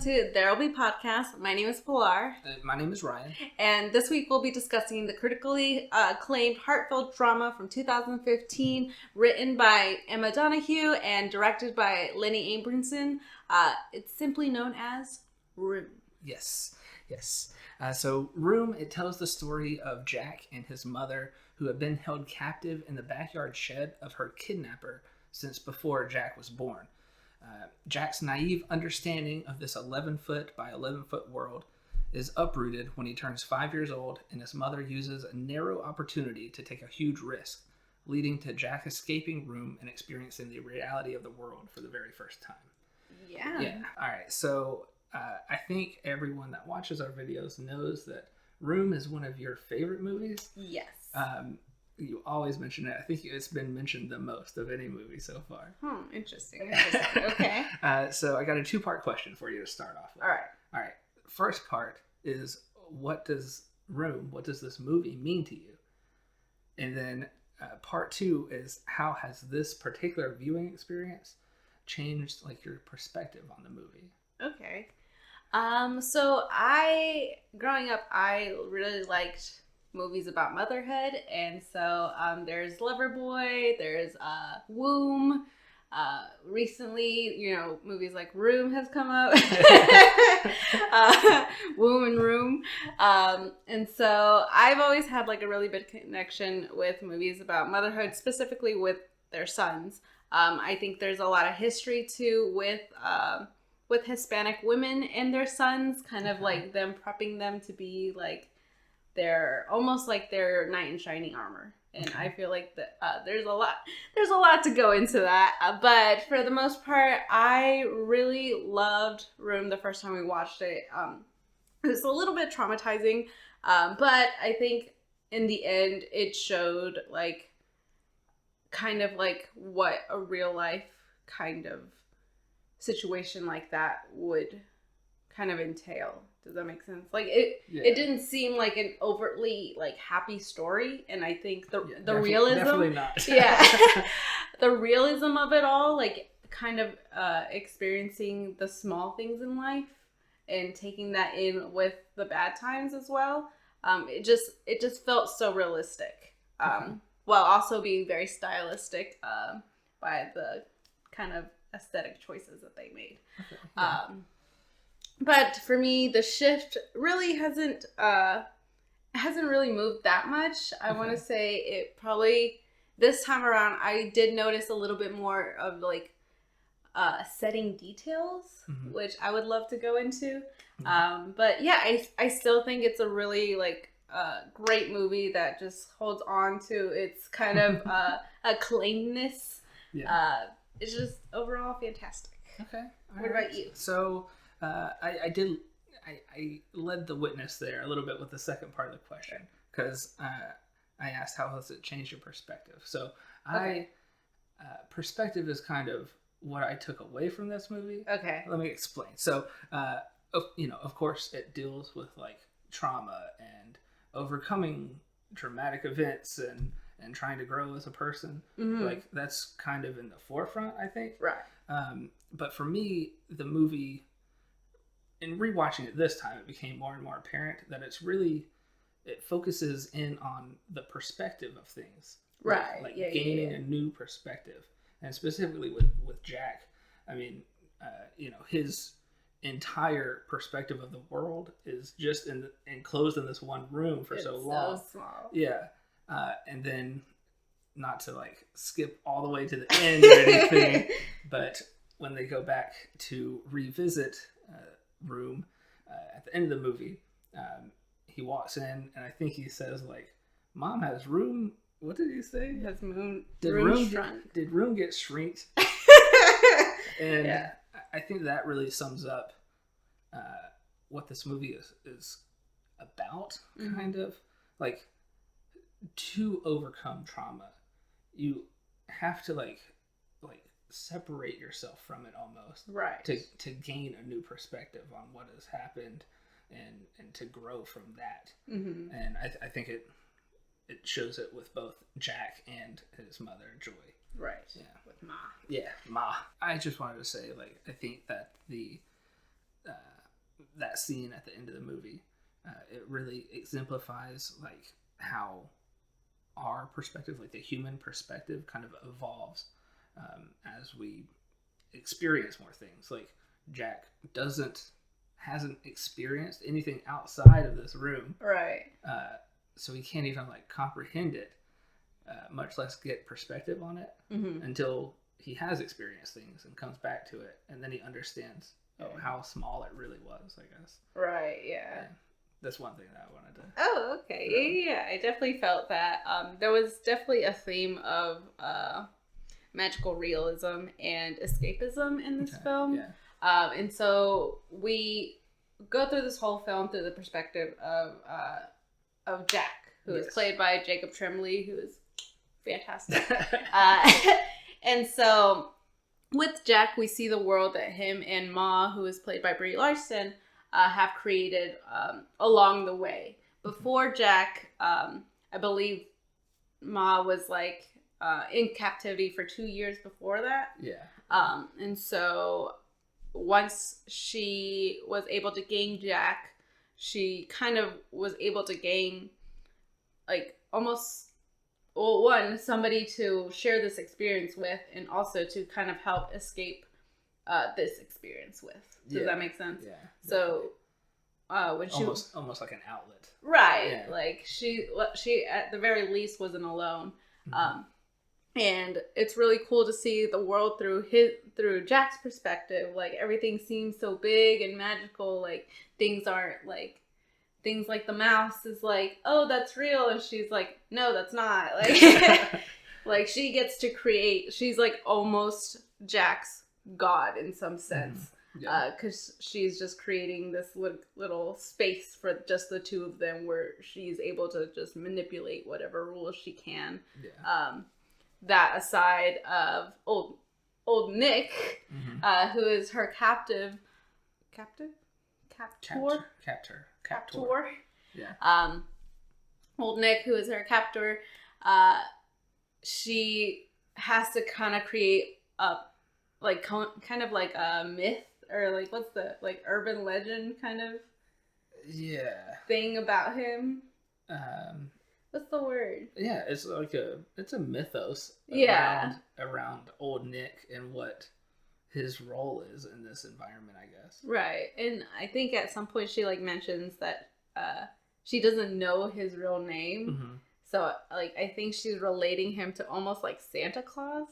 to There'll Be Podcast. My name is Pilar. My name is Ryan. And this week we'll be discussing the critically acclaimed heartfelt drama from 2015, written by Emma Donoghue and directed by Lenny Abrahamson. It's simply known as Room. Yes. So Room, it tells the story of Jack and his mother, who have been held captive in the backyard shed of her kidnapper since before Jack was born. Jack's naive understanding of this 11-foot by 11-foot world is uprooted when he turns 5 years old and his mother uses a narrow opportunity to take a huge risk, leading to Jack escaping Room and experiencing the reality of the world for the very first time. Yeah. All right. So I think everyone that watches our videos knows that Room is one of your favorite movies. Yes. You always mention it. I think it's been mentioned the most of any movie so far. Interesting. Okay. So I got a 2-part question for you to start off with. All right. First part is, what does this movie mean to you? And then part 2 is, how has this particular viewing experience changed your perspective on the movie? Okay. So growing up, I really liked movies about motherhood, and so there's Loverboy, there's Womb. Recently, movies like Room has come out. Womb and Room. And so I've always had a really big connection with movies about motherhood, specifically with their sons. I think there's a lot of history too with Hispanic women and their sons, kind of like them prepping them to be they're almost like their knight in shining armor. And I feel like that there's a lot to go into that. But for the most part, I really loved Room the first time we watched it. It was a little bit traumatizing, but I think in the end it showed kind of what a real life kind of situation like that would kind of entail. Does that make sense? It didn't seem like an overtly happy story, and I think the realism, definitely not. The realism of it all, kind of experiencing the small things in life and taking that in with the bad times as well. It just felt so realistic, while also being very stylistic by the kind of aesthetic choices that they made. Okay, yeah. But for me, the shift really hasn't really moved that much. I want to say it probably, this time around, I did notice a little bit more of setting details, which I would love to go into. But yeah, I still think it's a really great movie that just holds on to its kind of acclaimedness. Yeah. It's just overall fantastic. Okay. What about you? So I led the witness there a little bit with the second part of the question, because I asked, how has it changed your perspective? So perspective is kind of what I took away from this movie. Okay. Let me explain. So, of course it deals with trauma and overcoming traumatic events and trying to grow as a person. That's kind of in the forefront, I think. Right. But for me, the movie, in rewatching it this time, it became more and more apparent that it focuses in on the perspective of things. Right. Gaining a new perspective. And specifically with Jack, I mean, his entire perspective of the world is just enclosed in this one room for so long. So small. Yeah. And then, not to skip all the way to the end or anything, but when they go back to revisit Room at the end of the movie, he walks in and I think he says Mom, has Room, what did he say? Has Room shrunk? Did Room get shrinked? And I think that really sums up what this movie is about, kind of. To overcome trauma, you have to separate yourself from it almost, right? To gain a new perspective on what has happened, and to grow from that. And I think it shows it with both Jack and his mother Joy. Right. Yeah. With Ma. Yeah, Ma. I just wanted to say, I think that the that scene at the end of the movie, it really exemplifies like how our perspective, like the human perspective, kind of evolves as we experience more things. Like Jack hasn't experienced anything outside of this room, right? So he can't even like comprehend it, much less get perspective on it until he has experienced things and comes back to it, and then he understands how small it really was, I guess. Right. Yeah. And that's one thing that I wanted to. Oh, okay. Yeah. I definitely felt that. There was definitely a theme of magical realism and escapism in this film. Yeah. And so we go through this whole film through the perspective of Jack, who is played by Jacob Tremblay, who is fantastic. And so with Jack, we see the world that him and Ma, who is played by Brie Larson, have created along the way. Before Jack, I believe Ma was like in captivity for 2 years before that. Yeah. And so once she was able to gain Jack, she kind of was able to gain like almost somebody to share this experience with, and also to kind of help escape this experience with. Does that make sense? Yeah. So when she almost like an outlet, right? Yeah. Like she at the very least wasn't alone. And it's really cool to see the world through Jack's perspective. Like everything seems so big and magical. Like things like the mouse is like, oh, that's real, and she's like, no, that's not. Like, like she gets to create. She's like almost Jack's god in some sense, because she's just creating this little space for just the two of them, where she's able to just manipulate whatever rules she can. Yeah. That aside of old Nick, who is her captor. Yeah. Old Nick, who is her captor, she has to kind of create a kind of like a myth, or like what's the like urban legend kind of thing about him. What's the word? Yeah, it's like it's a mythos around old Nick and what his role is in this environment, I guess. Right. And I think at some point she like mentions that she doesn't know his real name. So like I think she's relating him to almost like Santa Claus.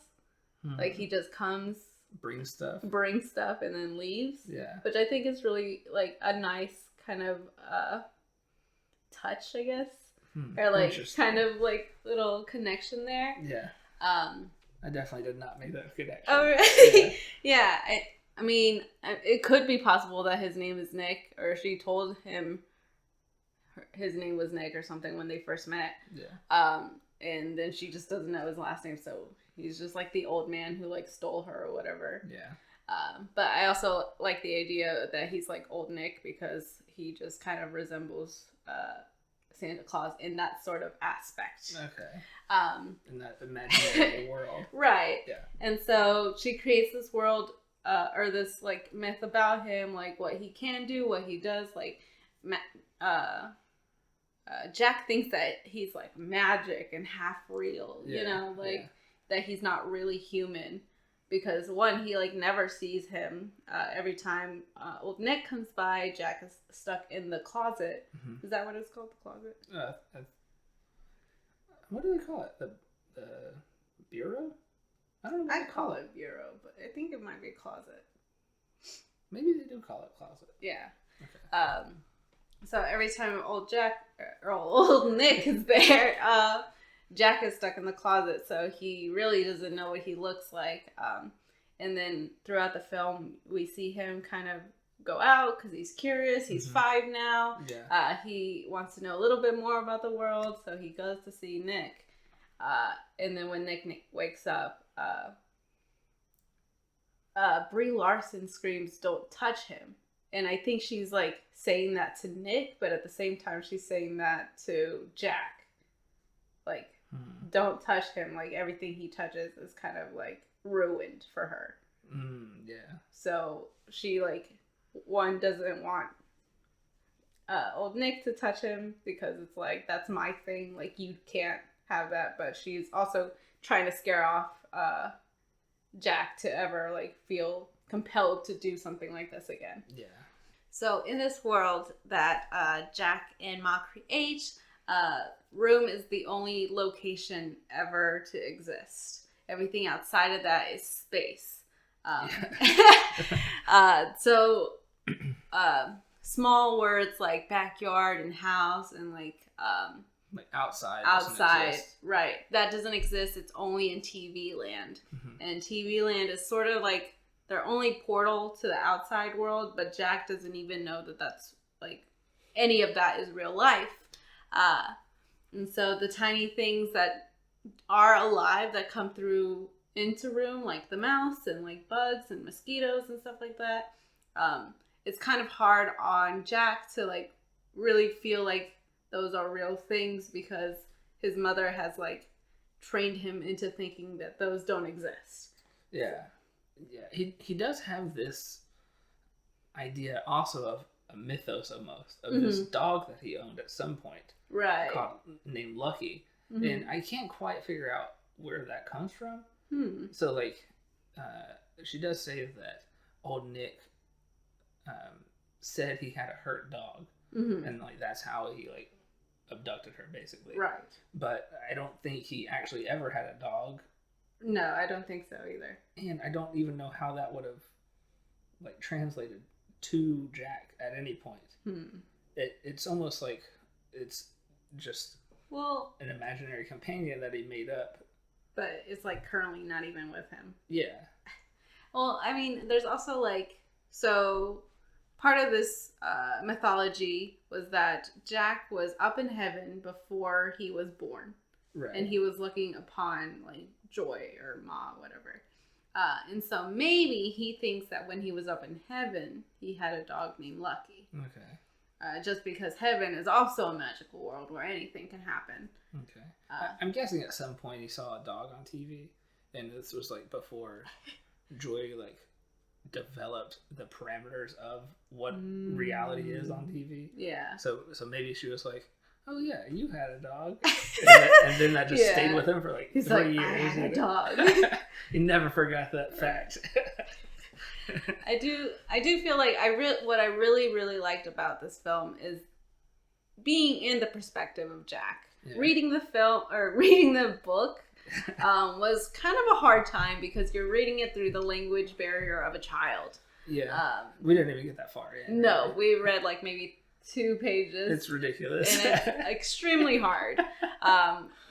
Like he just comes, brings stuff and then leaves. Yeah. Which I think is really like a nice kind of touch, I guess. Or like kind of like little connection there. Yeah. I definitely did not make that connection. Oh, really? Yeah. I mean, it could be possible that his name is Nick, or she told him his name was Nick or something when they first met. Yeah. And then she just doesn't know his last name, so he's just like the old man who like stole her or whatever. Yeah. But I also like the idea that he's like old Nick, because he just kind of resembles Santa Claus in that sort of aspect. Okay. In that imaginary world. Right. Yeah. And so she creates this world, or this like myth about him, like what he can do, what he does. Like, Jack thinks that he's like magic and half real, you know, like that he's not really human. Because one, he like never sees him. Every time old Nick comes by, Jack is stuck in the closet. Is that what it's called, the closet? What do they call it? The bureau? I don't know. I call it bureau, but I think it might be closet. Maybe they do call it closet. Yeah. Okay. So every time old Nick is there, Jack is stuck in the closet, so he really doesn't know what he looks like. And then throughout the film, we see him kind of go out because he's curious. He's 5 now. Yeah. He wants to know a little bit more about the world, so he goes to see Nick. And then when Nick wakes up, Brie Larson screams, "Don't touch him." And I think she's like saying that to Nick, but at the same time, she's saying that to Jack. Like, don't touch him. Like, everything he touches is kind of like ruined for her. Yeah. So she like, one, doesn't want old Nick to touch him because it's like, that's my thing. Like, you can't have that. But she's also trying to scare off Jack to ever like feel compelled to do something like this again. Yeah. So in this world that Jack and Ma create, room is the only location ever to exist. Everything outside of that is space. So small words like backyard and house and like outside, right? That doesn't exist. It's only in TV land, and TV land is sort of like their only portal to the outside world. But Jack doesn't even know that that's like any of that is real life. And so the tiny things that are alive that come through into room, like the mouse and like bugs and mosquitoes and stuff like that, it's kind of hard on Jack to like really feel like those are real things because his mother has like trained him into thinking that those don't exist. Yeah. He does have this idea also of a mythos almost of this dog that he owned at some point, right? Named Lucky, and I can't quite figure out where that comes from. So like, she does say that old Nick said he had a hurt dog, and like that's how he like abducted her basically, right? But I don't think he actually ever had a dog. No, I don't think so either. And I don't even know how that would have like translated to Jack at any point. It's almost like it's just an imaginary companion that he made up. But it's like currently not even with him. Yeah. Well, I mean, there's also like, so part of this mythology was that Jack was up in heaven before he was born. Right. And he was looking upon like Joy or Ma, whatever. And so maybe he thinks that when he was up in heaven, he had a dog named Lucky. Okay. Just because heaven is also a magical world where anything can happen. Okay. I'm guessing at some point he saw a dog on TV, and this was like before Joy like developed the parameters of what reality is on TV. Yeah. So maybe she was like, "Oh yeah, you had a dog," and then that just stayed with him for like 3 years. I had a dog. He never forgot that fact. I do feel like what I really liked about this film is being in the perspective of Jack. Yeah. Reading the book was kind of a hard time because you're reading it through the language barrier of a child. Yeah. We didn't even get that far in. No, right? We read like maybe 2 pages. It's ridiculous. And it's extremely hard.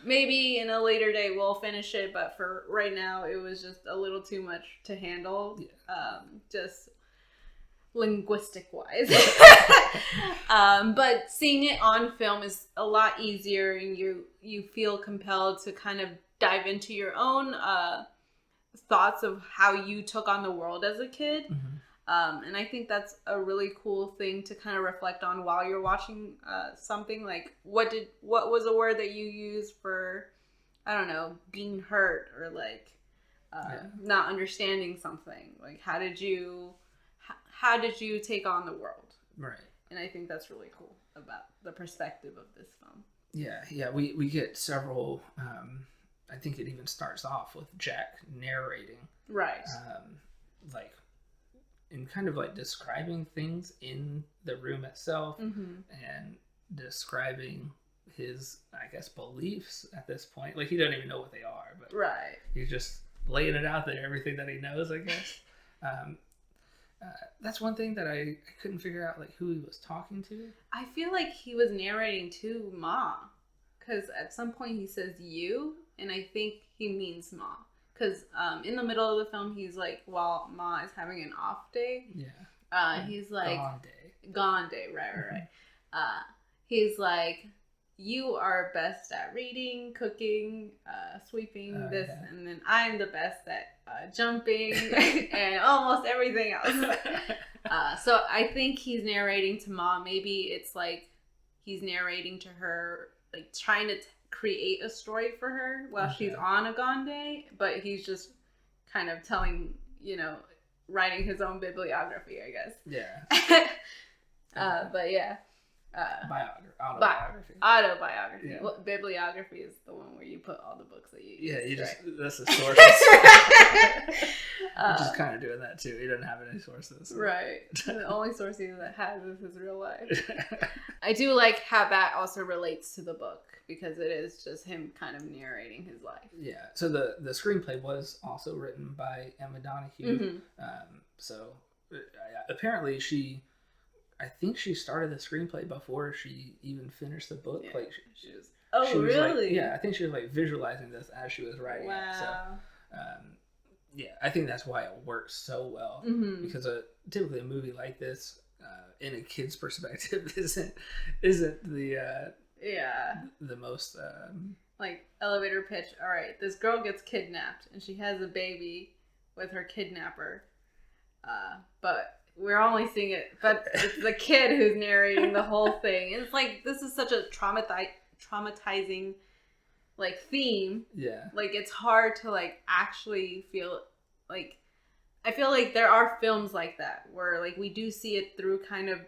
Maybe in a later day we'll finish it, but for right now it was just a little too much to handle. Yeah. Just linguistic wise. But seeing it on film is a lot easier, and you feel compelled to kind of dive into your own thoughts of how you took on the world as a kid. And I think that's a really cool thing to kind of reflect on while you're watching something. Like, what was a word that you used for, I don't know, being hurt or like not understanding something? Like, how did you take on the world? Right. And I think that's really cool about the perspective of this film. Yeah. We get several. I think it even starts off with Jack narrating. Right. Like. And kind of like describing things in the room itself, and describing his, I guess, beliefs at this point. Like, he doesn't even know what they are, but right. He's just laying it out there, everything that he knows, I guess. That's one thing that I couldn't figure out, like, who he was talking to. I feel like he was narrating to Ma, because at some point he says you, and I think he means Ma. Because in the middle of the film, he's like, while Ma is having an off day, he's like, gone day, right. He's like, you are best at reading, cooking, sweeping, and then I'm the best at jumping and almost everything else. So I think he's narrating to Ma. Maybe it's like he's narrating to her, like trying to create a story for her while she's on a gone day, but he's just kind of telling, writing his own bibliography, I guess. Yeah. But yeah. Autobiography. Autobiography. Yeah. Well, bibliography is the one where you put all the books that you use. Yeah, you just, right? That's the sources. He's just kind of doing that too. He doesn't have any sources. So. Right. The only source he has is his real life. I do like how that also relates to the book because it is just him kind of narrating his life. Yeah. So the screenplay was also written by Emma Donoghue. So apparently I think she started the screenplay before she even finished the book. Yeah. Like she was really? Like, I think she was like visualizing this as she was writing it. So, yeah, I think that's why it works so well because typically a movie like this, in a kid's perspective, isn't the the most like elevator pitch. All right, this girl gets kidnapped and she has a baby with her kidnapper, but we're only seeing it. But it's the kid who's narrating the whole thing. And it's like this is such a traumatizing like theme. Yeah. Like it's hard to like actually feel like I feel like there are films like that where like we do see it through kind of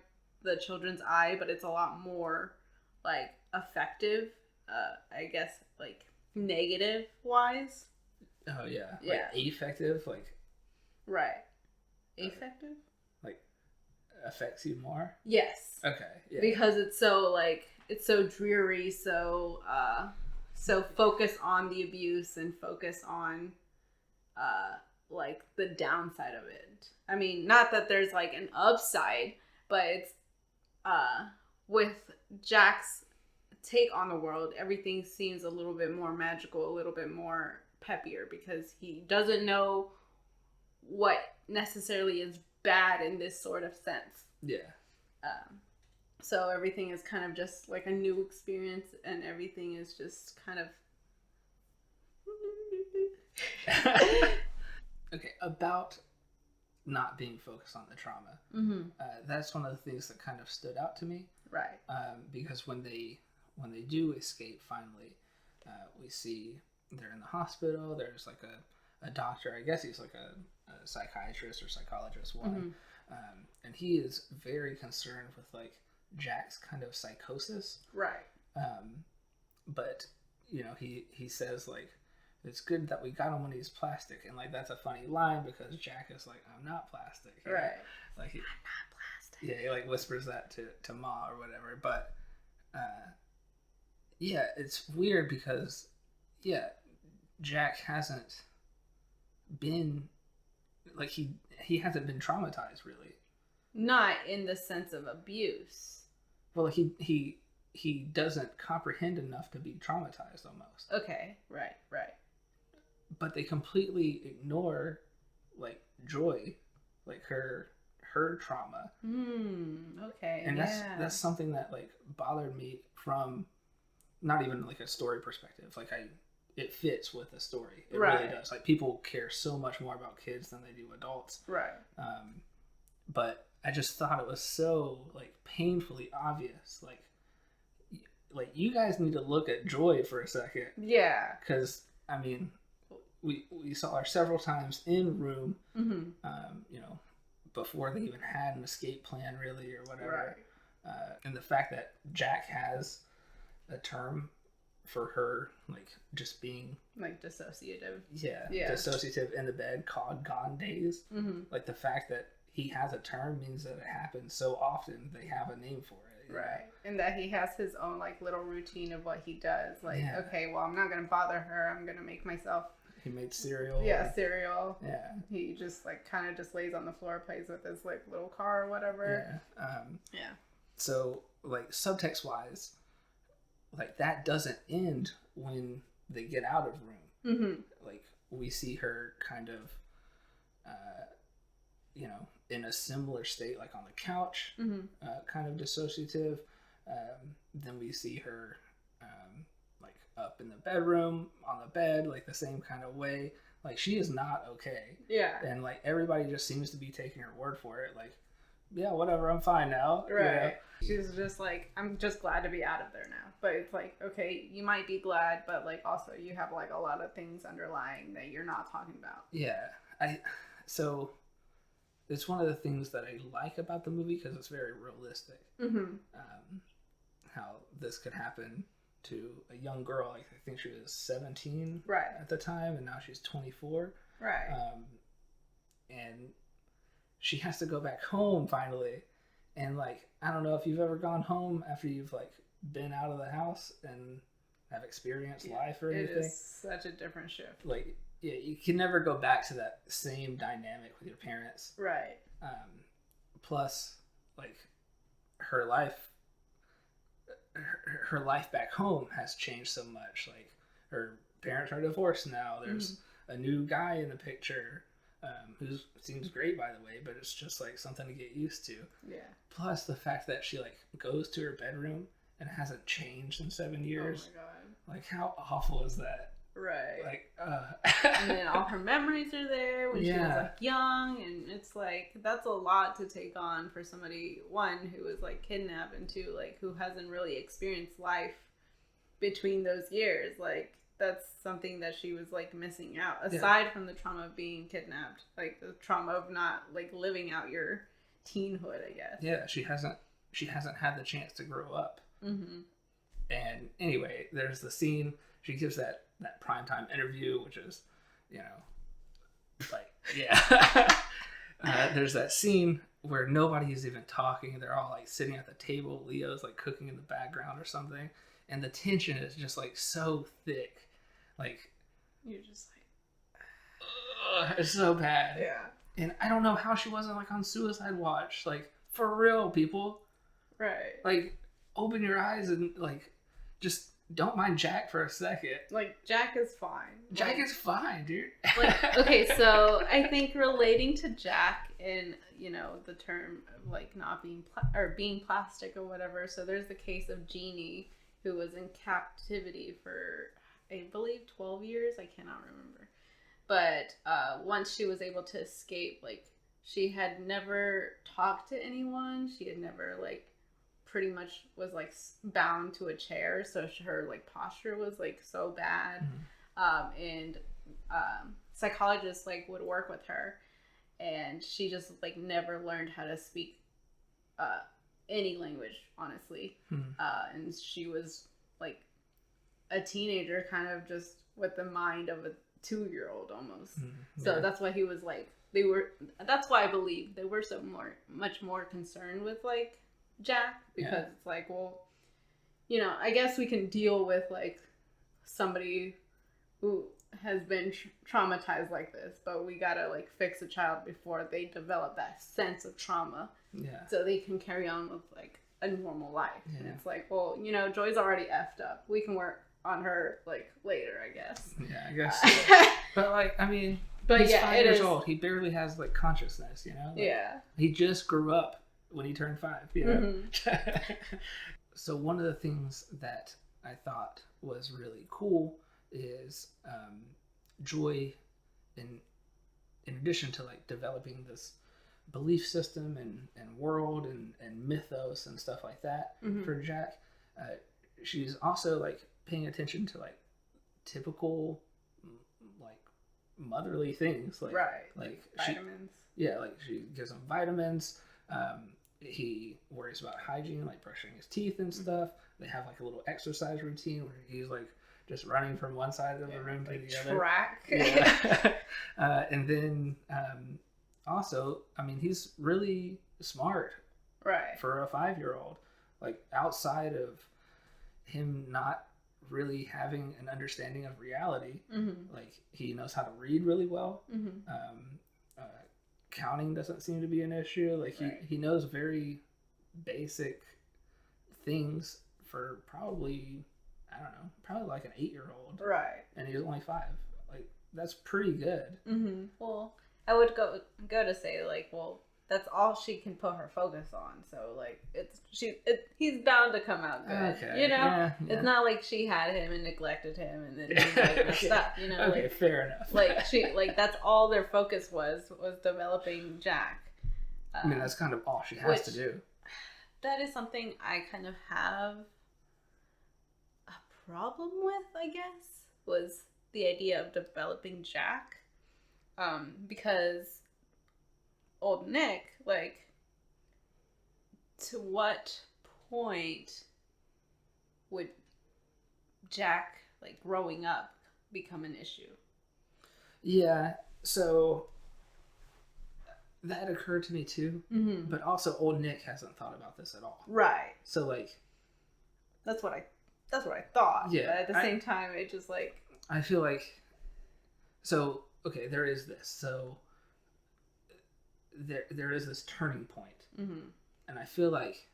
the children's eye, but it's a lot more like effective, I guess like negative wise. Oh yeah. Yeah. Like effective, like right. Effective? Like affects you more? Yes. Okay. Yeah. Because it's so dreary, so focus on the abuse and focus on like the downside of it. I mean, not that there's like an upside, but it's with Jack's take on the world, everything seems a little bit more magical, a little bit more peppier because he doesn't know what necessarily is bad in this sort of sense. Yeah. So everything is kind of just like a new experience and everything is just kind of okay, about not being focused on the trauma. That's one of the things that kind of stood out to me. Right. Because when they do escape finally, we see they're in the hospital. There's like a doctor. I guess he's like a psychiatrist or psychologist one. And he is very concerned with like Jack's kind of psychosis. Right. But you know, he says like, it's good that we got him when he's plastic, and like that's a funny line because Jack is like, I'm not plastic. Right. Know? Like I'm not plastic. Yeah, he like whispers that to Ma or whatever. But yeah, it's weird because Jack hasn't been like he hasn't been traumatized really. Not in the sense of abuse. Well, he doesn't comprehend enough to be traumatized almost. Okay, right. But they completely ignore like Joy, like her trauma. Okay. And that's something that like bothered me from not even like a story perspective. Like it fits with the story. It really does. Like people care so much more about kids than they do adults. Right. But I just thought it was so like painfully obvious. Like you guys need to look at Joy for a second. Yeah. Because I mean, we saw her several times in room. You know, before they even had an escape plan really or whatever. Right. And the fact that Jack has a term for her, like just being like dissociative. Yeah. Dissociative in the bed called Gone Days. Like the fact that he has a term means that it happens so often they have a name for it. Right. And that he has his own like little routine of what he does. Like, okay, well I'm not gonna bother her, I'm gonna make myself. He made cereal. Yeah, cereal. Yeah. He just like kind of just lays on the floor, plays with his like little car or whatever. Yeah. So like subtext wise, like that doesn't end when they get out of room. Like we see her kind of, you know, in a similar state, like on the couch, kind of dissociative. Then we see her like up in the bedroom, on the bed, like the same kind of way. Like she is not okay. Yeah. And like everybody just seems to be taking her word for it. Like, yeah, whatever, I'm fine now. Right. You know? She's just like, I'm just glad to be out of there now. But it's like, okay, you might be glad, but like also you have like a lot of things underlying that you're not talking about. Yeah. So it's one of the things that I like about the movie because it's very realistic. How this could happen to a young girl. Like, I think she was 17 at the time, and now she's 24. And she has to go back home finally. And, like, I don't know if you've ever gone home after you've, like, been out of the house and have experienced life or anything. It is such a different shift. Like, yeah, you can never go back to that same dynamic with your parents. Plus, like, her life back home has changed so much. Like, her parents are divorced now. There's a new guy in the picture who seems great, by the way, but it's just like something to get used to. Plus the fact that she like goes to her bedroom and hasn't changed in 7 years. Oh my god! Like, how awful is that? Like, and then all her memories are there when she was like young, and it's like that's a lot to take on for somebody, one, who was like kidnapped, and two, like who hasn't really experienced life between those years. Like, that's something that she was like missing out, aside from the trauma of being kidnapped, like the trauma of not like living out your teenhood, I guess. She hasn't had the chance to grow up. And anyway, there's the scene she gives that primetime interview, which is, you know, like, there's that scene where nobody's even talking. They're all like sitting at the table. Leo's like cooking in the background or something. And the tension is just like so thick. Like, you're just like, it's so bad. And I don't know how she wasn't like on suicide watch. Like, for real, people. Like, open your eyes and like, just don't mind Jack for a second. Like, Jack is fine. Jack is fine, dude. Like, okay, so I think relating to Jack in, you know, the term of like not being being plastic or whatever. So there's the case of Jeannie, who was in captivity for, I believe, 12 years. I cannot remember. But once she was able to escape, like, she had never talked to anyone. She had never, like, pretty much was, like, bound to a chair. So her, like, posture was, like, so bad. And psychologists, like, would work with her. And she just, like, never learned how to speak any language, honestly. And she was, like, a teenager, kind of just with the mind of a 2-year-old almost. So that's why he was like, that's why I believe they were so much more concerned with like Jack, because it's like, well, you know, I guess we can deal with like somebody who has been traumatized like this, but we gotta like fix a child before they develop that sense of trauma, so they can carry on with like a normal life. And it's like, well, you know, Joy's already effed up. We can work on her like later, I guess. I guess. But like, I mean, he's 5 years old. He barely has like consciousness, you know. Like, he just grew up when he turned 5. You know. So one of the things that I thought was really cool is Joy, in addition to like developing this belief system and world and mythos and stuff like that for Jack, she's also like paying attention to like typical like motherly things, like like vitamins. She gives him vitamins. He worries about hygiene, like brushing his teeth and stuff. They have like a little exercise routine where he's like just running from one side of the room to the other. Track. And then also, I mean, he's really smart, for a 5-year-old. Like, outside of him not really having an understanding of reality, like, he knows how to read really well. Counting doesn't seem to be an issue. Like, he knows very basic things for probably, I don't know, probably like an 8-year-old. And he's only 5. Like, that's pretty good. Well, I would go to say, like, well, that's all she can put her focus on. So, like, he's bound to come out good. You know? It's not like she had him and neglected him and then he's like messed up, you know? Okay, like, fair enough. Like, that's all their focus was developing Jack. I mean, that's kind of all she has to do. That is something I kind of have a problem with, I guess, was the idea of developing Jack. Because old Nick, like, to what point would Jack, like, growing up become an issue? Yeah, so that occurred to me too, but also old Nick hasn't thought about this at all. Right. So, like, that's what I thought. Yeah. But at the same time, it just, like, I feel like, so, okay, there is this. So there is this turning point, and I feel like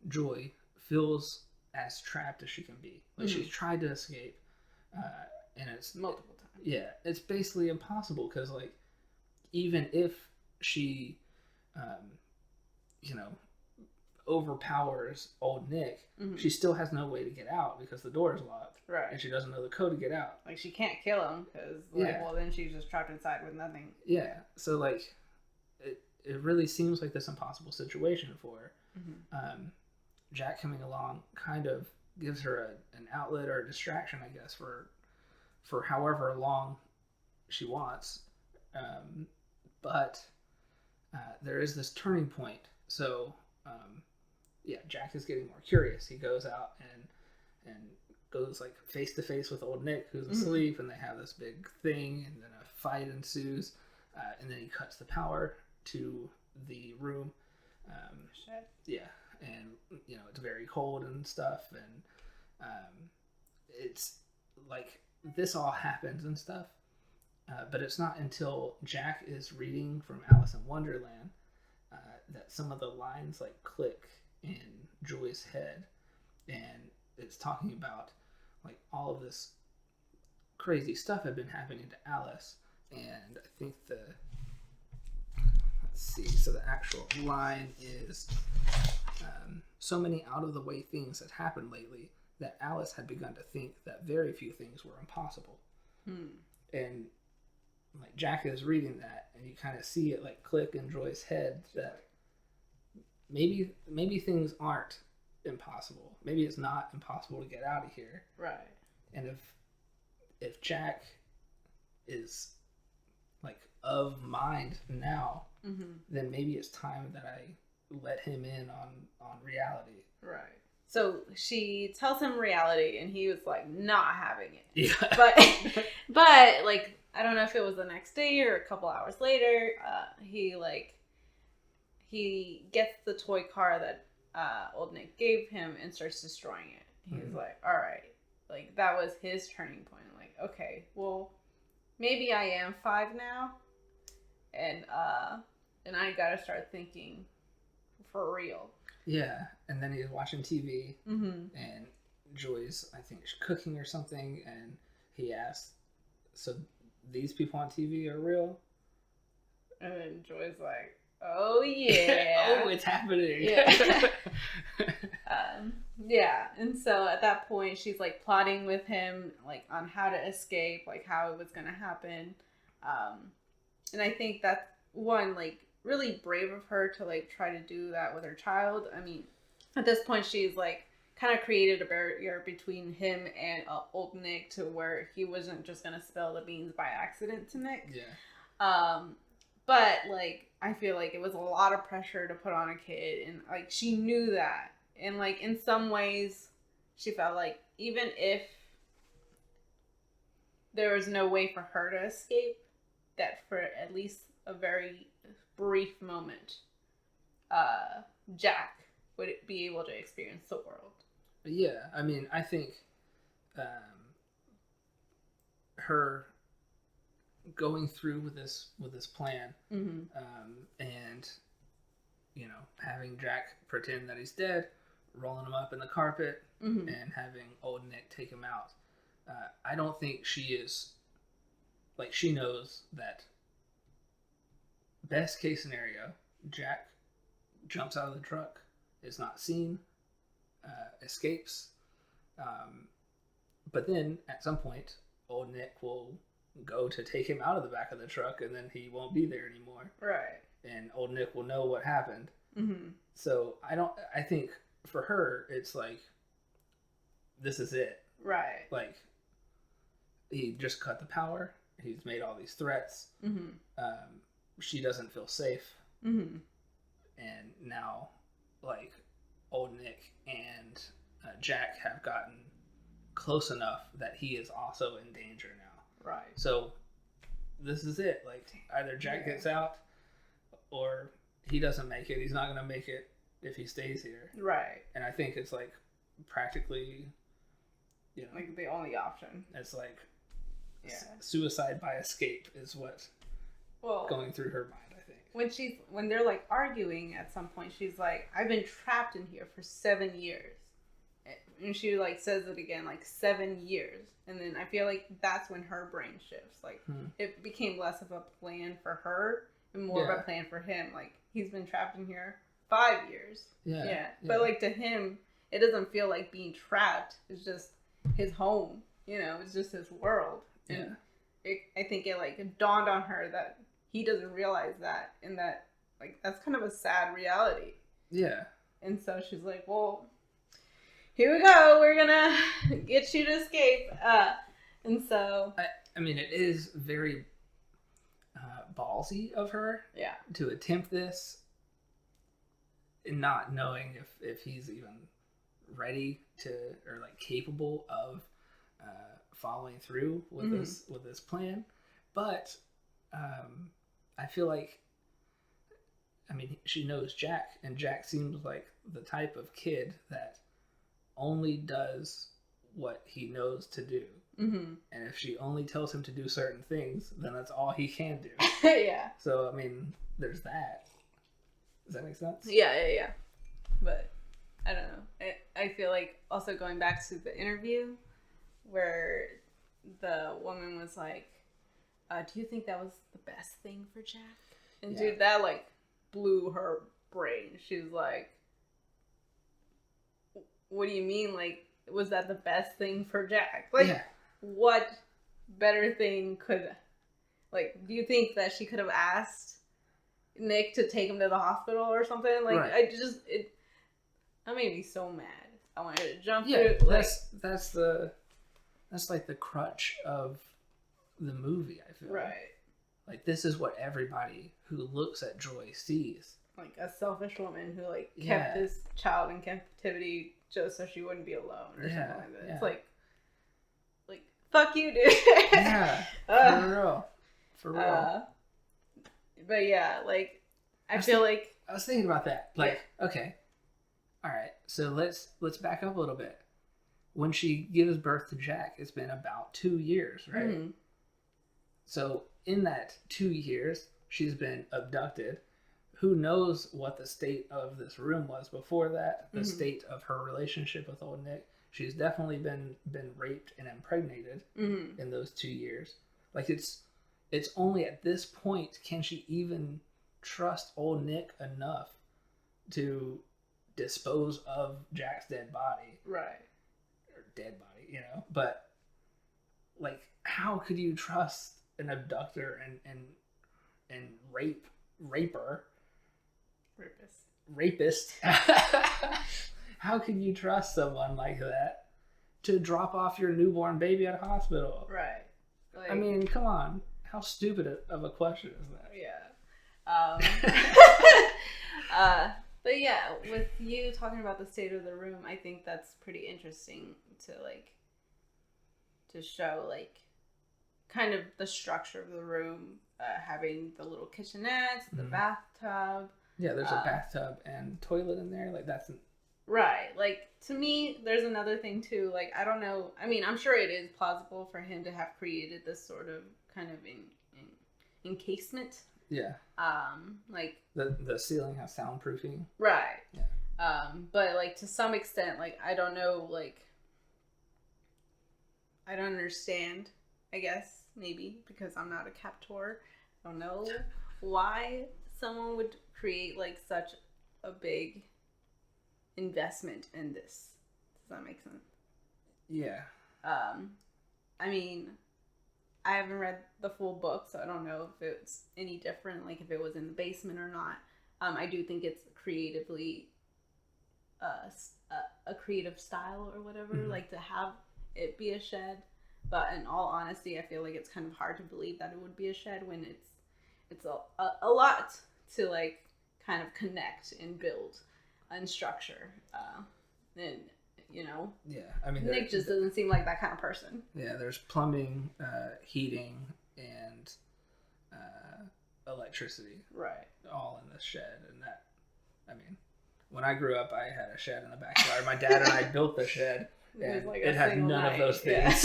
Joy feels as trapped as she can be. Like, she's tried to escape, and it's multiple times. Yeah, it's basically impossible because, like, even if she, overpowers old Nick, she still has no way to get out because the door is locked. Right. And she doesn't know the code to get out. Like, she can't kill him because, like, well, then she's just trapped inside with nothing. Yeah. So, like, it really seems like this impossible situation for her. Jack coming along kind of gives her an outlet or a distraction, I guess, for however long she wants. But there is this turning point. So, Jack is getting more curious. He goes out and goes, like, face to face with old Nick, who's asleep, and they have this big thing, and then a fight ensues, and then he cuts the power to the room. Yeah, and it's very cold and stuff, and it's like this all happens and stuff, but it's not until Jack is reading from Alice in Wonderland that some of the lines, like, click in Joy's head, and it's talking about, like, all of this crazy stuff had been happening to Alice, and I think let's see, so the actual line is, so many out of the way things had happened lately that Alice had begun to think that very few things were impossible. And, like, Jack is reading that, and you kind of see it, like, click in Joy's head that maybe things aren't impossible. Maybe it's not impossible to get out of here. Right. And if Jack is, like, of mind now, then maybe it's time that I let him in on reality. Right. So she tells him reality, and he was, like, not having it. Yeah. But like, I don't know if it was the next day or a couple hours later, he gets the toy car that old Nick gave him and starts destroying it. He's like, all right. Like, that was his turning point. Like, okay, well, maybe I am 5 now, and I gotta start thinking for real. Yeah, and then he's watching TV, and Joy's, I think, cooking or something, and he asks, so these people on TV are real? And then Joy's like, oh, yeah. Oh, it's happening. Yeah. Yeah. And so at that point, she's, like, plotting with him, like, on how to escape, like, how it was going to happen. And I think that's, one, like, really brave of her to, like, try to do that with her child. I mean, at this point, she's, like, kind of created a barrier between him and old Nick to where he wasn't just going to spill the beans by accident to Nick. Yeah. But, like, I feel like it was a lot of pressure to put on a kid, and, like, she knew that. And, like, in some ways, she felt like even if there was no way for her to escape, that for at least a very brief moment, Jack would be able to experience the world. Yeah, I mean, I think her going through with this plan, and having Jack pretend that he's dead, rolling him up in the carpet, and having old Nick take him out. I don't think she is, like, she knows that best case scenario, Jack jumps out of the truck, is not seen, escapes, but then at some point old Nick will go to take him out of the back of the truck, and then he won't be there anymore. Right. And old Nick will know what happened. So I think for her, it's like, this is it. Right. Like, he just cut the power. He's made all these threats. she doesn't feel safe. Mm-hmm. And now, like, old Nick and Jack have gotten close enough that he is also in danger now. Right. So this is it. Like, either Jack gets out or he doesn't make it. He's not going to make it if he stays here. Right. And I think it's like practically, like the only option. It's like suicide by escape is what going through her mind, I think. When they're like arguing at some point, she's like, I've been trapped in here for 7 years. And she like says it again, like 7 years. And then I feel like that's when her brain shifts. Like it became less of a plan for her and more of a plan for him. Like he's been trapped in here 5 years. Yeah. But like to him, it doesn't feel like being trapped. It's just his home. It's just his world. And I think it like dawned on her that he doesn't realize that, and that like that's kind of a sad reality. Yeah. And so she's like, well, here we go. We're gonna get you to escape. And so I mean, it is very ballsy of her to attempt this, and not knowing if he's even ready to, or like capable of following through with this plan. But I feel like, I mean, she knows Jack, and Jack seems like the type of kid that only does what he knows to do. And if she only tells him to do certain things, then that's all he can do. Yeah. So I mean, there's that. Does that make sense? Yeah. But I don't know. I feel like also going back to the interview where the woman was like, do you think that was the best thing for Jack? And dude, that like blew her brain. She was like, what do you mean? Like, was that the best thing for Jack? Like, what better thing could, like, do you think that she could have asked Nick to take him to the hospital or something? Like, that made me so mad. I wanted to jump through. Like, that's like the crutch of the movie, I feel. Right. Like, this is what everybody who looks at Joy sees. Like a selfish woman who like kept this child in captivity just so she wouldn't be alone or something like that. It's like fuck you, dude. For real. But yeah, like I feel like I was thinking about that. Like, okay, all right. So let's back up a little bit. When she gives birth to Jack, it's been about 2 years, right? Mm-hmm. So in that 2 years, she's been abducted. Who knows what the state of this room was before that? The state of her relationship with old Nick. She's definitely been raped and impregnated in those 2 years. Like, it's only at this point can she even trust old Nick enough to dispose of Jack's dead body. Right. Or dead body, But, like, how could you trust an abductor and raper? Rapist. How can you trust someone like that to drop off your newborn baby at a hospital? Right. Like, I mean, come on. How stupid of a question is that? Yeah. But yeah, with you talking about the state of the room, I think that's pretty interesting to show like kind of the structure of the room, having the little kitchenette, the bathtub. Yeah, there's a bathtub and toilet in there. Like, that's... Right. Like, to me, there's another thing, too. Like, I don't know. I mean, I'm sure it is plausible for him to have created this sort of kind of encasement. Yeah. Like... The ceiling has soundproofing. Right. Yeah. But, like, to some extent, like, I don't know, like... I don't understand, I guess, maybe, because I'm not a captor. I don't know why someone would create like such a big investment in this. Does that make sense? Yeah. I mean, I haven't read the full book, so I don't know if it's any different, like if it was in the basement or not. I do think it's creatively a creative style or whatever, like to have it be a shed. But in all honesty, I feel like it's kind of hard to believe that it would be a shed when it's a lot to like kind of connect and build and structure. And yeah, I mean, Nick just doesn't seem like that kind of person. Yeah, there's plumbing, heating, and electricity, right, all in this shed. And that, I mean, when I grew up, I had a shed in the backyard. My dad and I built the shed, and like it had none of those things.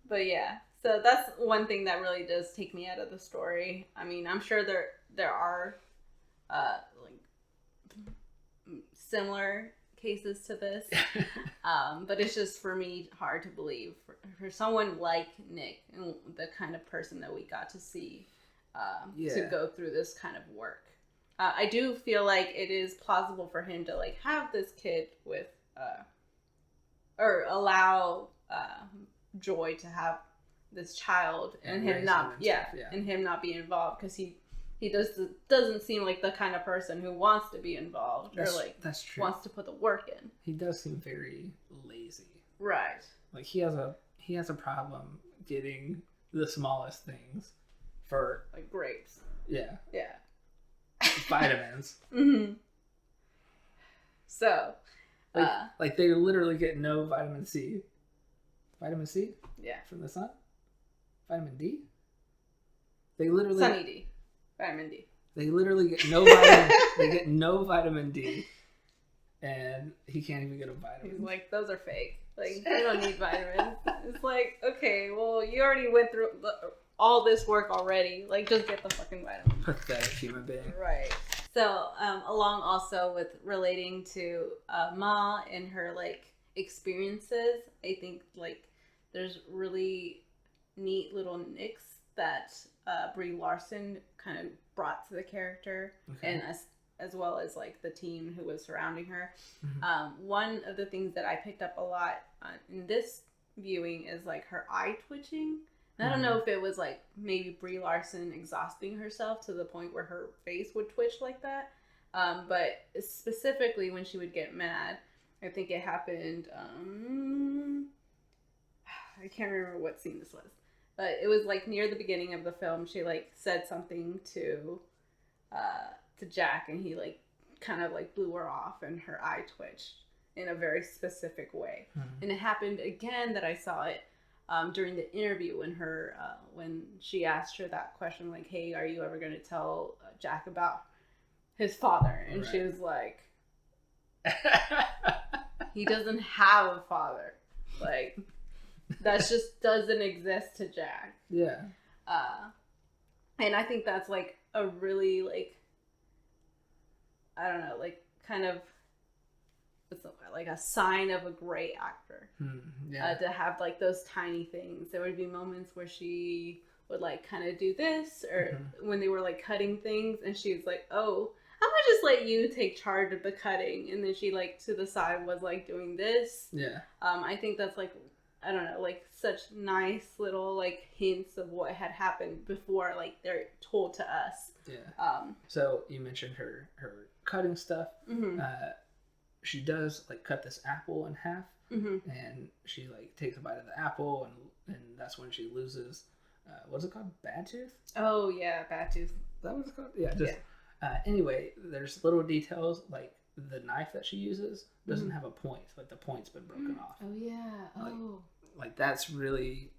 But yeah, so that's one thing that really does take me out of the story. I mean, I'm sure there are like similar cases to this, but it's just for me hard to believe for someone like Nick and the kind of person that we got to see to go through this kind of work. I do feel like it is plausible for him to like have this kid with or allow Joy to have this child and him not and him not be involved, because he doesn't seem like the kind of person who wants to be involved or like that's true. Wants to put the work in. He does seem very lazy. Right. Like he has a problem getting the smallest things for like grapes. Yeah. Yeah. Vitamins. Mm-hmm. So like they literally get no vitamin C. Vitamin C? Yeah. From the sun? Vitamin D? They literally Sunny D. Vitamin D. They literally get no vitamin they get no vitamin D. And he can't even get a vitamin. He's like, those are fake. Like, you don't need vitamins. It's like, okay, well, you already went through all this work already. Like, just get the fucking vitamins. Pathetic human being. Right. So, along also with relating to Ma and her, like, experiences, I think, like, there's really neat little nicks that Brie Larson kind of brought to the character, and as well as like the team who was surrounding her. Mm-hmm. One of the things that I picked up a lot in this viewing is like her eye twitching. And I don't know if it was like maybe Brie Larson exhausting herself to the point where her face would twitch like that. But specifically when she would get mad, I think it happened. I can't remember what scene this was, but it was like near the beginning of the film. She like said something to Jack, and he like kind of like blew her off, and her eye twitched in a very specific way. And it happened again that I saw it during the interview when she asked her that question, like, hey, are you ever going to tell Jack about his father? And she was like, he doesn't have a father. Like, that just doesn't exist to Jack. Yeah. And I think that's like a really like, I don't know, like kind of, it's like a sign of a great actor. To have like those tiny things. There would be moments where she would like kind of do this, or when they were like cutting things, and she was like, oh, I'm gonna just let you take charge of the cutting. And then she like to the side was like doing this. Yeah. I think that's like, I don't know, like such nice little like hints of what had happened before like they're told to us. Yeah. So you mentioned her cutting stuff. She does like cut this apple in half, and she like takes a bite of the apple, and that's when she loses. What's it called? Bad tooth? Oh yeah, bad tooth. Is that what it's called? Yeah. Just anyway, there's little details like the knife that she uses doesn't have a point. Like the point's been broken off. Oh yeah. Like that's really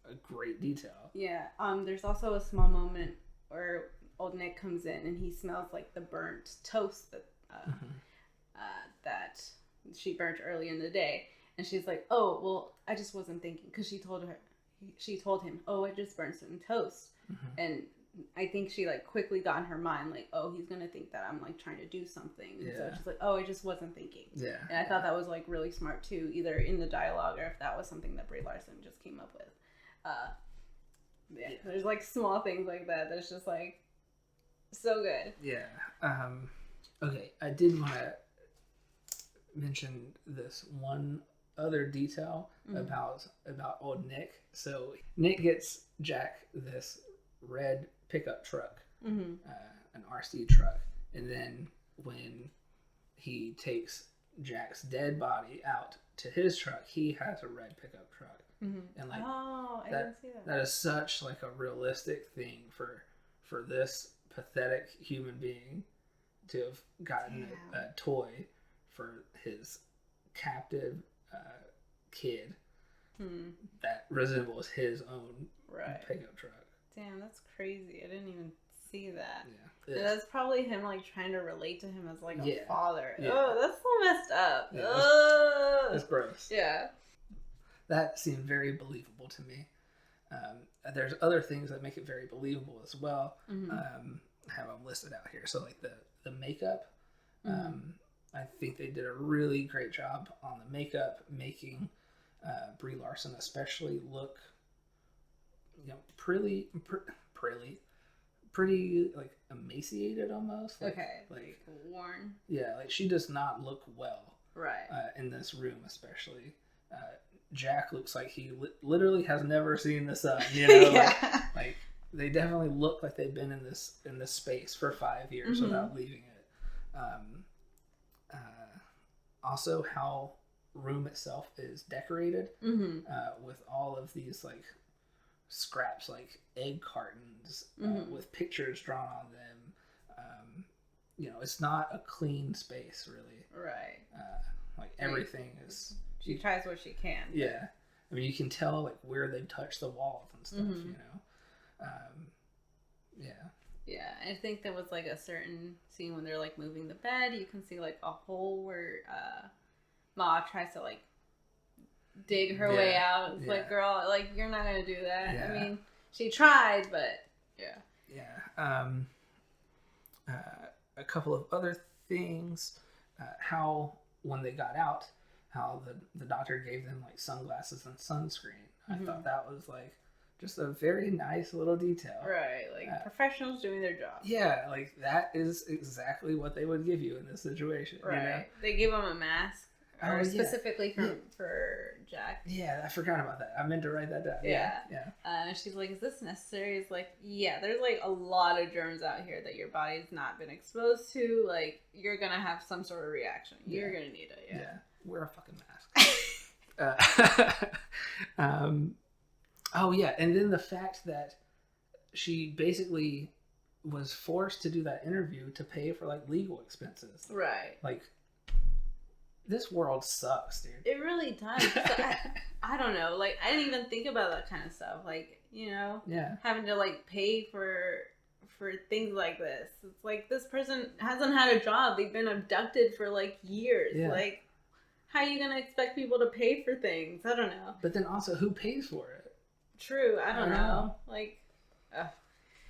a great detail. Yeah. There's also a small moment where old Nick comes in and he smells like the burnt toast that that she burnt early in the day, and she's like, oh well, I just wasn't thinking, because she told him, oh, I just burnt some toast. And I think she like quickly got in her mind like, oh, he's gonna think that I'm like trying to do something. So she's like, oh, I just wasn't thinking. And I thought that was like really smart too, either in the dialogue or if that was something that Brie Larson just came up with. There's like small things like that that's just like so good. Okay, I did want to mention this one other detail about old Nick. So Nick gets Jack this red pickup truck, an RC truck, and then when he takes Jack's dead body out to his truck, he has a red pickup truck. And like, I didn't see that. That is such like a realistic thing for this pathetic human being to have gotten a toy for his captive kid that resembles his own pickup truck. Damn, that's crazy. I didn't even see that. Yeah. And that's probably him like trying to relate to him as like a father. Yeah. Oh, that's so messed up. Yeah, that's gross. Yeah. That seemed very believable to me. There's other things that make it very believable as well. I have them listed out here. So like the makeup, I think they did a really great job on the makeup, making Brie Larson especially look, pretty like emaciated almost. Like, like worn. Yeah, like she does not look well. Right. In this room especially. Jack looks like he literally has never seen the sun. Like they definitely look like they've been in this space for 5 years without leaving it. Also, how room itself is decorated with all of these like scraps, like egg cartons with pictures drawn on them. It's not a clean space really. Right. Like everything is. She tries what she can. Yeah. I mean, you can tell like where they've touched the walls and stuff, Yeah, I think there was like a certain scene when they're like moving the bed. You can see like a hole where Ma tries to like dig her way out. It's like, girl, like you're not gonna do that. Yeah. I mean, she tried, but yeah. A couple of other things. How when they got out, how the doctor gave them like sunglasses and sunscreen. I thought that was like just a very nice little detail. Right, like professionals doing their job. Yeah, like that is exactly what they would give you in this situation. Right. They gave him a mask. Specifically for Jack. Yeah, I forgot about that. I meant to write that down. Yeah. She's like, is this necessary? It's like, yeah, there's like a lot of germs out here that your body's not been exposed to. Like, you're going to have some sort of reaction. You're going to need it. Yeah. Wear a fucking mask. Oh, yeah. And then the fact that she basically was forced to do that interview to pay for like legal expenses. Right. Like, this world sucks, dude. It really does. I don't know. Like, I didn't even think about that kind of stuff. Like, having to like pay for things like this. It's like this person hasn't had a job. They've been abducted for like years. Yeah. Like, how are you gonna expect people to pay for things? I don't know. But then also, who pays for it? True. I don't know. Like,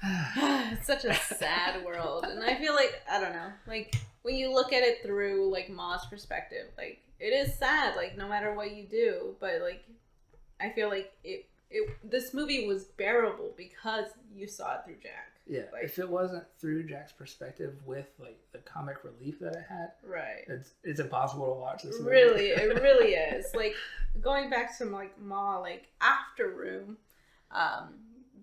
it's such a sad world, and I feel like I don't know. Like, when you look at it through like Ma's perspective, like it is sad, like no matter what you do, but like I feel like this movie was bearable because you saw it through Jack. Yeah, like, if it wasn't through Jack's perspective with like the comic relief that it had, right, it's impossible to watch this movie. Really, it really is. Like going back to like Ma, like after Room,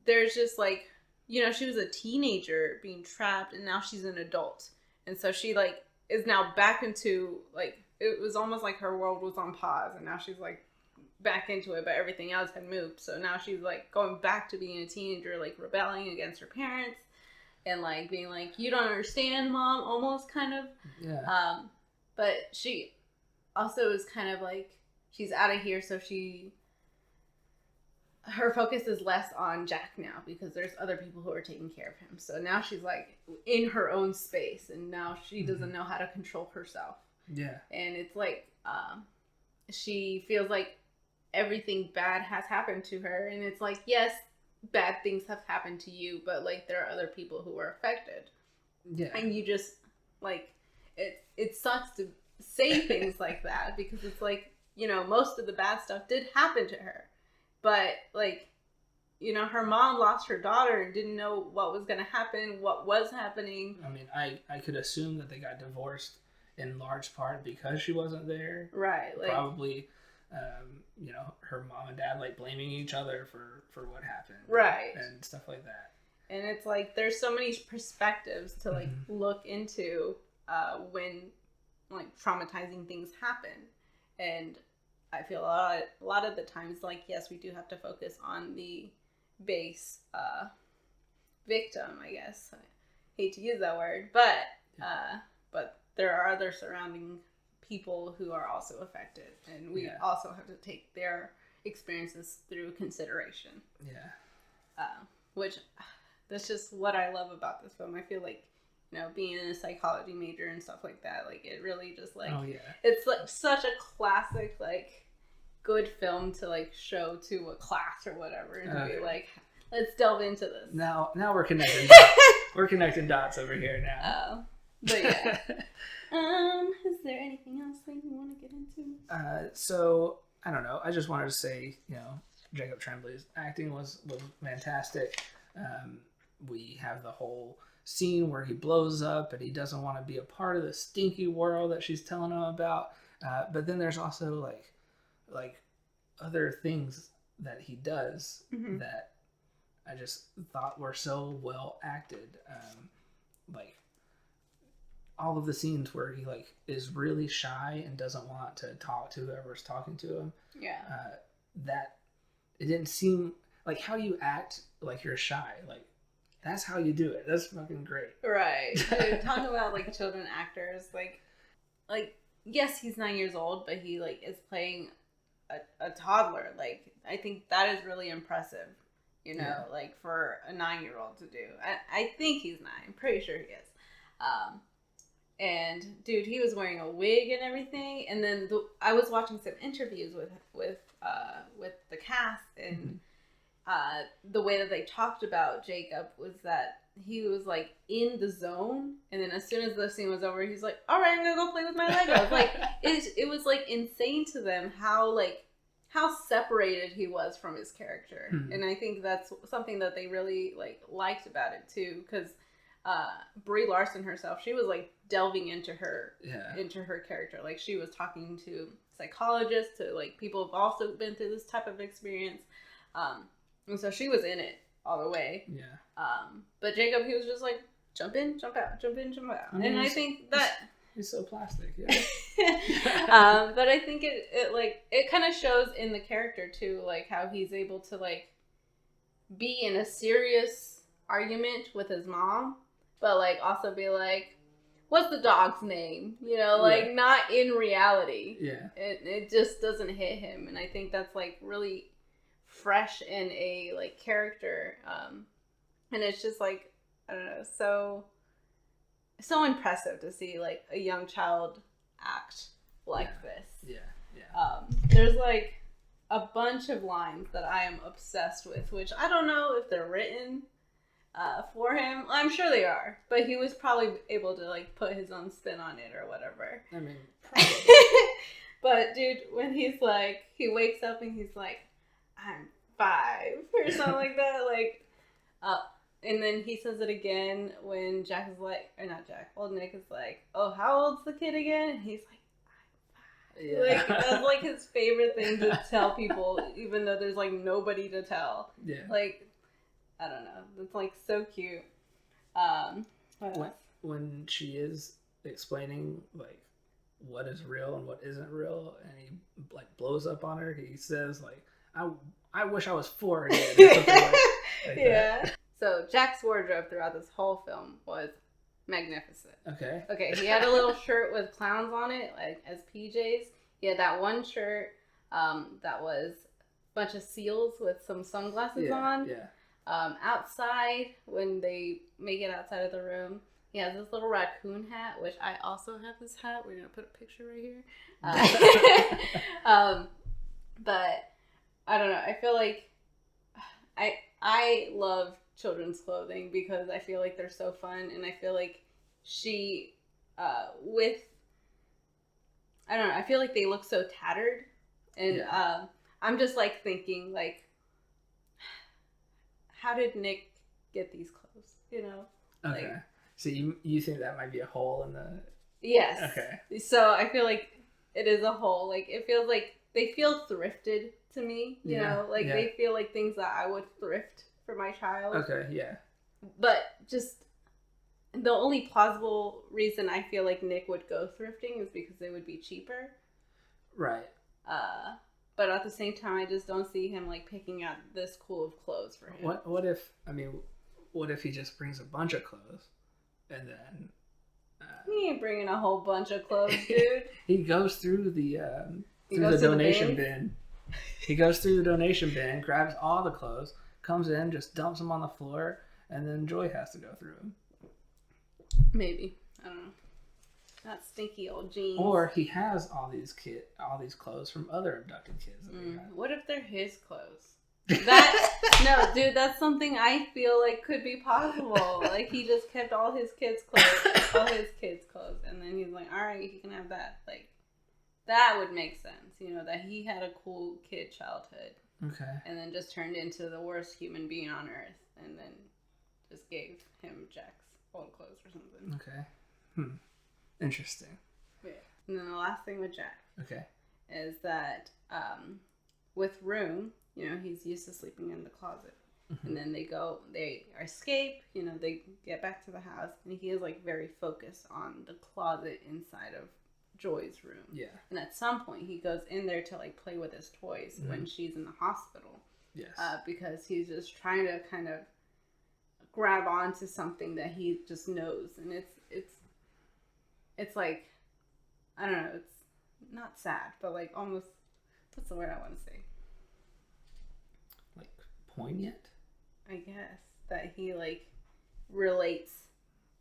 there's just like she was a teenager being trapped, and now she's an adult. And so she like is now back into like it was almost like her world was on pause, and now she's like back into it, but everything else had moved. So now she's like going back to being a teenager, like rebelling against her parents and like being like, you don't understand, Mom, almost kind of. Yeah. But she also is kind of like she's out of here, so her focus is less on Jack now because there's other people who are taking care of him. So now she's like in her own space, and now she doesn't know how to control herself. Yeah. And it's like she feels like everything bad has happened to her, and it's like, yes, bad things have happened to you, but like there are other people who are affected. Yeah. And you just like it sucks to say things like that because it's like, most of the bad stuff did happen to her. But, like, her mom lost her daughter and didn't know what was going to happen, what was happening. I mean, I could assume that they got divorced in large part because she wasn't there. Right. Like, probably, her mom and dad, like, blaming each other for what happened. Right. And stuff like that. And it's like, there's so many perspectives to, like, look into when, like, traumatizing things happen. And I feel a lot of the times, like, yes, we do have to focus on the base victim, I guess. I hate to use that word, but there are other surrounding people who are also affected, and we also have to take their experiences through consideration. Yeah. Which, that's just what I love about this film. I feel like, you know, being a psychology major and stuff like that, like, it really just, like, it's, like, such a classic, like, good film to, like, show to a class or whatever, and be like, let's delve into this. Now we're connecting. We're connecting dots over here now. But yeah. Is there anything else that you want to get into? So I don't know. I just wanted to say, you know, Jacob Tremblay's acting was fantastic. We have the whole scene where he blows up and he doesn't want to be a part of the stinky world that she's telling him about. But then there's also like other things that he does that I just thought were so well acted. Like all of the scenes where he like is really shy and doesn't want to talk to whoever's talking to him. Yeah. That it didn't seem like how you act like you're shy. Like that's how you do it. That's fucking great. Right. Talking about like children actors, like yes, he's 9 years old, but he like is playing a toddler. Like I think that is really impressive. You know, like for a 9-year-old to do. I think he's 9. I'm pretty sure he is. And dude, he was wearing a wig and everything. And then I was watching some interviews with the cast, and the way that they talked about Jacob was that he was like in the zone, and then as soon as the scene was over, he's like, "All right, I'm gonna go play with my Legos." Like it was like insane to them how separated he was from his character. And I think that's something that they really liked about it too, because Brie Larson herself, she was like delving into her character. Like she was talking to psychologists, to like people who've also been through this type of experience, and so she was in it all the way. But Jacob, he was just like, jump in, jump out, jump in, jump out. And I think that he's so plastic. But I think it kind of shows in the character too, like how he's able to like be in a serious argument with his mom, but like also be like, what's the dog's name? You know, like not in reality. It just doesn't hit him, and I think that's like really fresh in a like character, and it's just like, I don't know, so impressive to see like a young child act like this. There's like a bunch of lines that I am obsessed with, which I don't know if they're written for him. I'm sure they are, but he was probably able to like put his own spin on it or whatever. I mean, probably. But dude, when he's like, he wakes up and he's like, I'm 5 or something like that, like, and then he says it again when Jack is like, or not Jack, old Nick is like, oh, how old's the kid again? And he's like, I'm 5. Like, that's like his favorite thing to tell people, even though there's like nobody to tell. Like, I don't know. It's like so cute. When she is explaining like what is real and what isn't real, and he like blows up on her, he says like, I wish I was 4 again. Or something like that. So Jack's wardrobe throughout this whole film was magnificent. Okay. He had a little shirt with clowns on it, like as PJs. He had that one shirt that was a bunch of seals with some sunglasses on. Outside, when they make it outside of the room, he has this little raccoon hat, which I also have this hat. We're going to put a picture right here. But I don't know. I feel like I love children's clothing because I feel like they're so fun, and I feel like she I don't know, I feel like they look so tattered, and I'm just like thinking like, how did Nick get these clothes, you know? Okay. Like, so you think that might be a hole in the... Yes. Okay. So I feel like it is a hole. Like, it feels like they feel thrifted to me, you know? Like, they feel like things that I would thrift for my child. Okay, yeah. But just the only plausible reason I feel like Nick would go thrifting is because they would be cheaper. Right. but at the same time, I just don't see him like picking out this cool of clothes for him. What if he just brings a bunch of clothes, and then he ain't bringing a whole bunch of clothes, dude. He goes through the donation bin. He goes through the donation bin, grabs all the clothes, comes in, just dumps them on the floor, and then Joy has to go through them. Maybe. I don't know. That stinky old jeans. Or he has all these clothes from other abducted kids. What if they're his clothes? No, dude, that's something I feel like could be possible. Like he just kept all his kids' clothes, and then he's like, all right, he can have that. Like that would make sense, that he had a cool kid childhood. Okay. And then just turned into the worst human being on earth, and then just gave him Jack's old clothes or something. Okay. Interesting. Yeah. And then the last thing with Jack. Okay. Is that with Room, he's used to sleeping in the closet. Mm-hmm. And then they escape, they get back to the house, and he is like very focused on the closet inside of Joy's room. Yeah. And at some point he goes in there to like play with his toys when she's in the hospital. Yes. Because he's just trying to kind of grab onto something that he just knows, and it's like, I don't know, it's not sad, but like almost, what's the word I want to say? Like poignant? I guess. That he like relates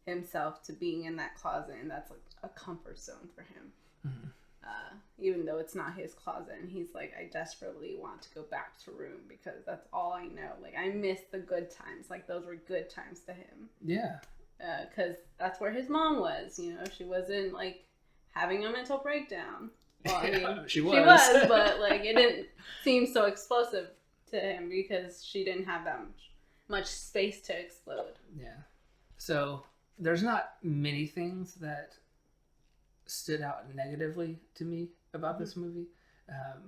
himself to being in that closet, and that's like a comfort zone for him. Mm-hmm. Even though it's not his closet, and he's like, I desperately want to go back to Room because that's all I know. Like I miss the good times. Like those were good times to him. Yeah. Because that's where his mom was. She wasn't like having a mental breakdown. Well, she was, but like it didn't seem so explosive to him because she didn't have that much space to explode. Yeah. So there's not many things that stood out negatively to me about this movie,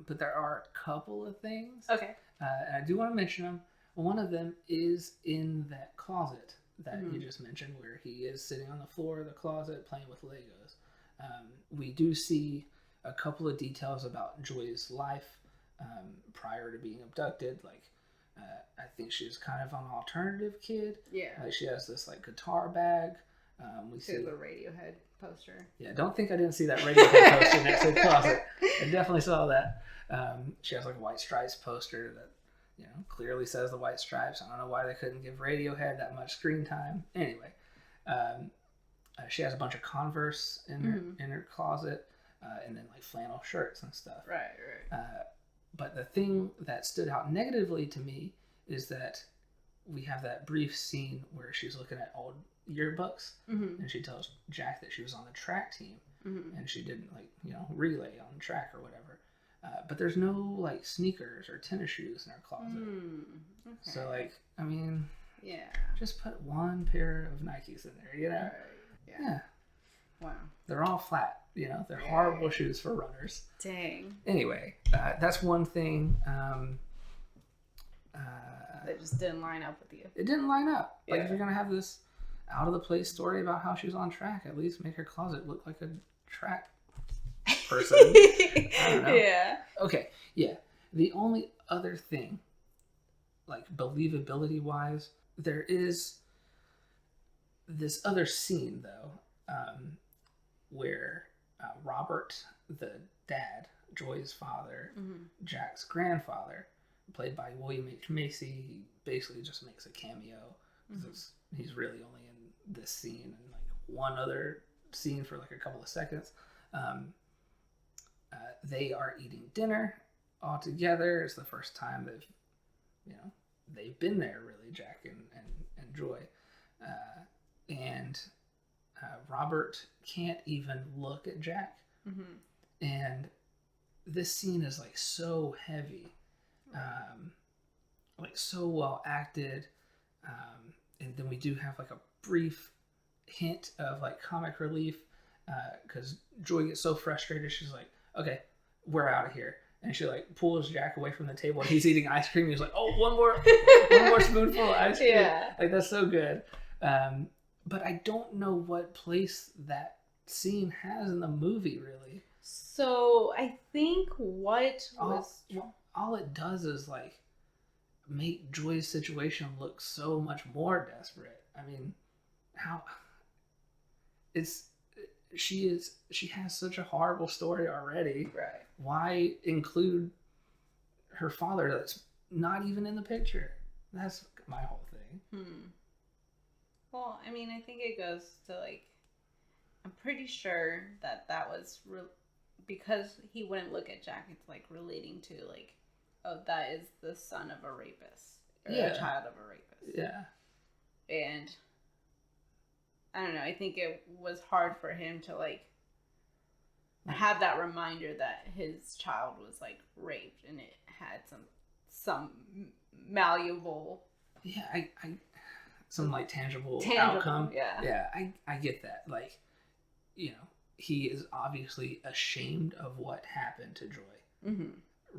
but there are a couple of things. Okay. And I do want to mention them. One of them is in that closet that you just mentioned, where he is sitting on the floor of the closet playing with Legos. We do see a couple of details about Joy's life prior to being abducted. Like, I think she's kind of an alternative kid. Yeah. Like she has this like guitar bag. We see the Radiohead poster. Yeah, don't think I didn't see that Radiohead poster next to the closet. I definitely saw that. She has like a White Stripes poster that clearly says the White Stripes. I don't know why they couldn't give Radiohead that much screen time. Anyway, she has a bunch of Converse in her closet, and then like flannel shirts and stuff. Right. But the thing that stood out negatively to me is that we have that brief scene where she's looking at old yearbooks, and she tells Jack that she was on the track team, and she didn't relay on track or whatever. But there's no like sneakers or tennis shoes in her closet. Okay. So like, I mean, just put one pair of Nikes in there, Right. Yeah. Wow. They're all flat, they're horrible shoes for runners. Dang. Anyway, that's one thing. That just didn't line up with you. It didn't line up. Like if you're gonna have this out of the place story about how she's on track, at least make her closet look like a track person. I don't know. Yeah. Okay. Yeah. The only other thing, like believability wise, there is this other scene though, where Robert, the dad, Joy's father, Jack's grandfather, played by William H. Macy, he basically just makes a cameo because he's really only in this scene and like one other scene for like a couple of seconds. They are eating dinner all together. It's the first time they've been there really, Jack and Joy. And Robert can't even look at Jack. And this scene is like so heavy, like so well acted. And then we do have like a brief hint of like comic relief because Joy gets so frustrated. She's like, okay, we're out of here. And she like pulls Jack away from the table and he's eating ice cream. He's like, oh, one more spoonful of ice cream. Yeah. Like that's so good. But I don't know what place that scene has in the movie really. So I think what was... All it does is, like, make Joy's situation look so much more desperate. I mean, how... She has such a horrible story already. Right. Why include her father that's not even in the picture? That's my whole thing. Well, I mean, I think it goes to, like, I'm pretty sure that was because he wouldn't look at Jack. It's like relating to, like, oh, that is the son of a rapist or a child of a rapist. Yeah. And I don't know. I think it was hard for him to, like, have that reminder that his child was, like, raped and it had some malleable. Yeah, I some, like, tangible outcome. Yeah, I get that. Like, you know, he is obviously ashamed of what happened to Joy. Mm-hmm.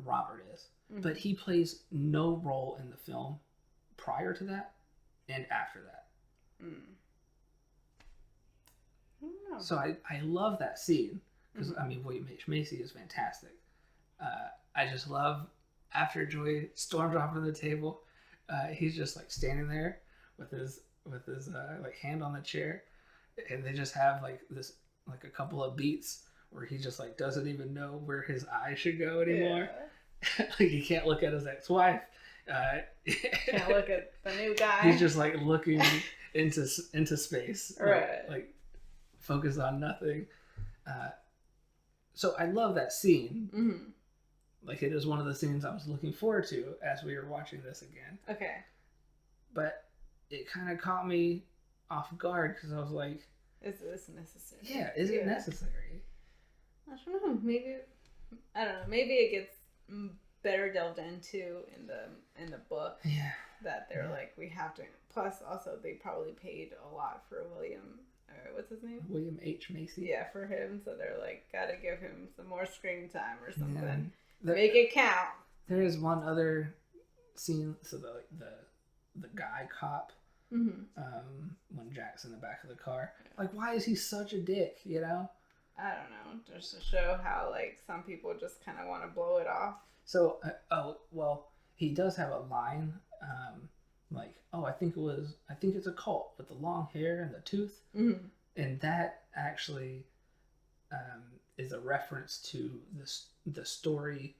Robert is. Mm-hmm. But he plays no role in the film prior to that and after that. So I love that scene because, I mean, William H. Macy is fantastic. I just love after Joy storms off to the table, he's just, like, standing there with his like, hand on the chair, and they just have, like, this, like, a couple of beats where he just, like, doesn't even know where his eyes should go anymore. Like, he can't look at his ex-wife. Can't look at the new guy. He's just, like, looking into space. Right. Like focus on nothing. So I love that scene. Mm-hmm. Like, it is one of the scenes I was looking forward to as we were watching this again. Okay. But it kind of caught me off guard because I was like, is this necessary? Yeah, is it necessary? I don't know. Maybe it gets better delved into in the book. Yeah. That they're like, we have to. Plus, also, they probably paid a lot for William. What's his name? William H. Macy. Yeah, for him. So they're like, gotta give him some more screen time or something. Yeah. Make it count. There is one other scene. So the guy cop, when Jack's in the back of the car, like, why is he such a dick? You know? I don't know. Just to show how, like, some people just kind of want to blow it off. So, he does have a line, like, I think it's a cult with the long hair and the tooth. Mm-hmm. And that actually is a reference to the story,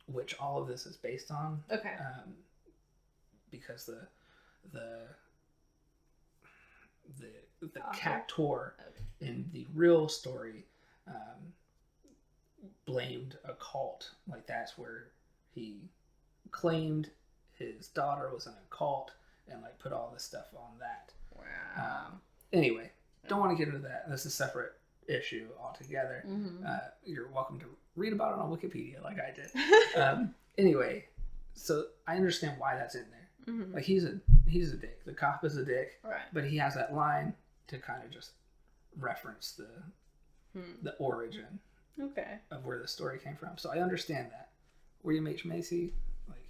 which all of this is based on. Okay. Because the captor in the real story blamed a cult. Like, that's where he claimed his daughter was in a cult and, like, put all this stuff on that. Wow. Anyway, don't want to get into that. This is a separate issue altogether. Mm-hmm. You're welcome to read about it on Wikipedia like I did. Anyway, so I understand why that's in there. Mm-hmm. Like, he's a dick. The cop is a dick. Right. But he has that line to kind of just reference the origin of where the story came from. So I understand that. William H. Macy, like,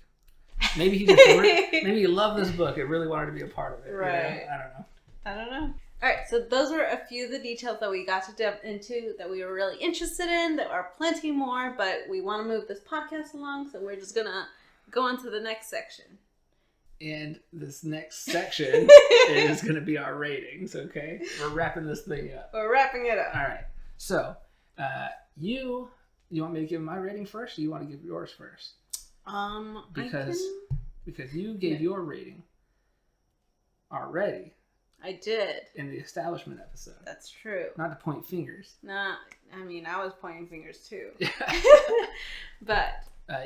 maybe he loved this book. It really wanted to be a part of it. Right. You know? I don't know. All right, so those were a few of the details that we got to delve into that we were really interested in. There are plenty more, but we want to move this podcast along, so we're just going to go on to the next section. And this next section is going to be our ratings, okay? We're wrapping this thing up. We're wrapping it up. All right. So, you want me to give my rating first, or you want to give yours first? Because you gave your rating already. I did. In the establishment episode. That's true. Not to point fingers. Nah, I mean, I was pointing fingers too. But.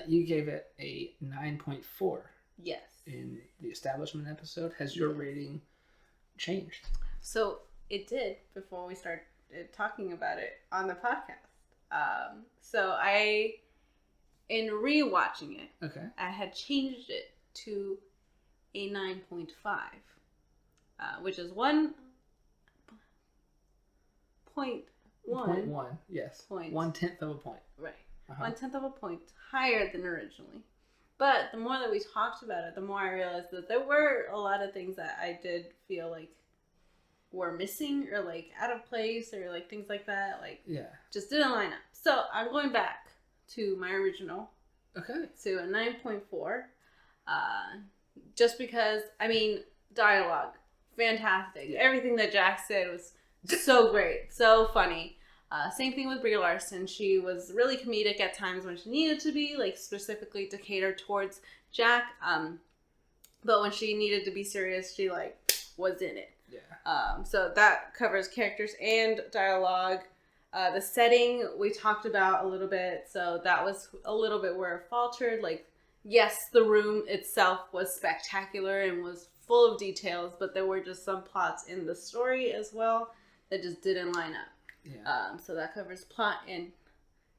You gave it a 9.4. Yes. In the establishment episode. Has your rating changed? So, it did before we started talking about it on the podcast. So, in rewatching it, okay, I had changed it to a 9.5. Which is 1.1. 0.1, yes. 1/10 of a point. Right. 1/10 of a point higher than originally. But the more that we talked about it, the more I realized that there were a lot of things that I did feel like were missing or like out of place or like things like that. Like, yeah, just didn't line up. So I'm going back to my original. Okay. To a 9.4. Just because, I mean, dialogue, fantastic. Yeah. Everything that Jack said was so great, so funny. Same thing with Brie Larson. She was really comedic at times when she needed to be, like specifically to cater towards Jack. But when she needed to be serious, she like was in it. Yeah. So that covers characters and dialogue. The setting we talked about a little bit, so that was a little bit where it faltered. Like, yes, the room itself was spectacular and was full of details, but there were just some plots in the story as well that just didn't line up. Yeah. So that covers plot and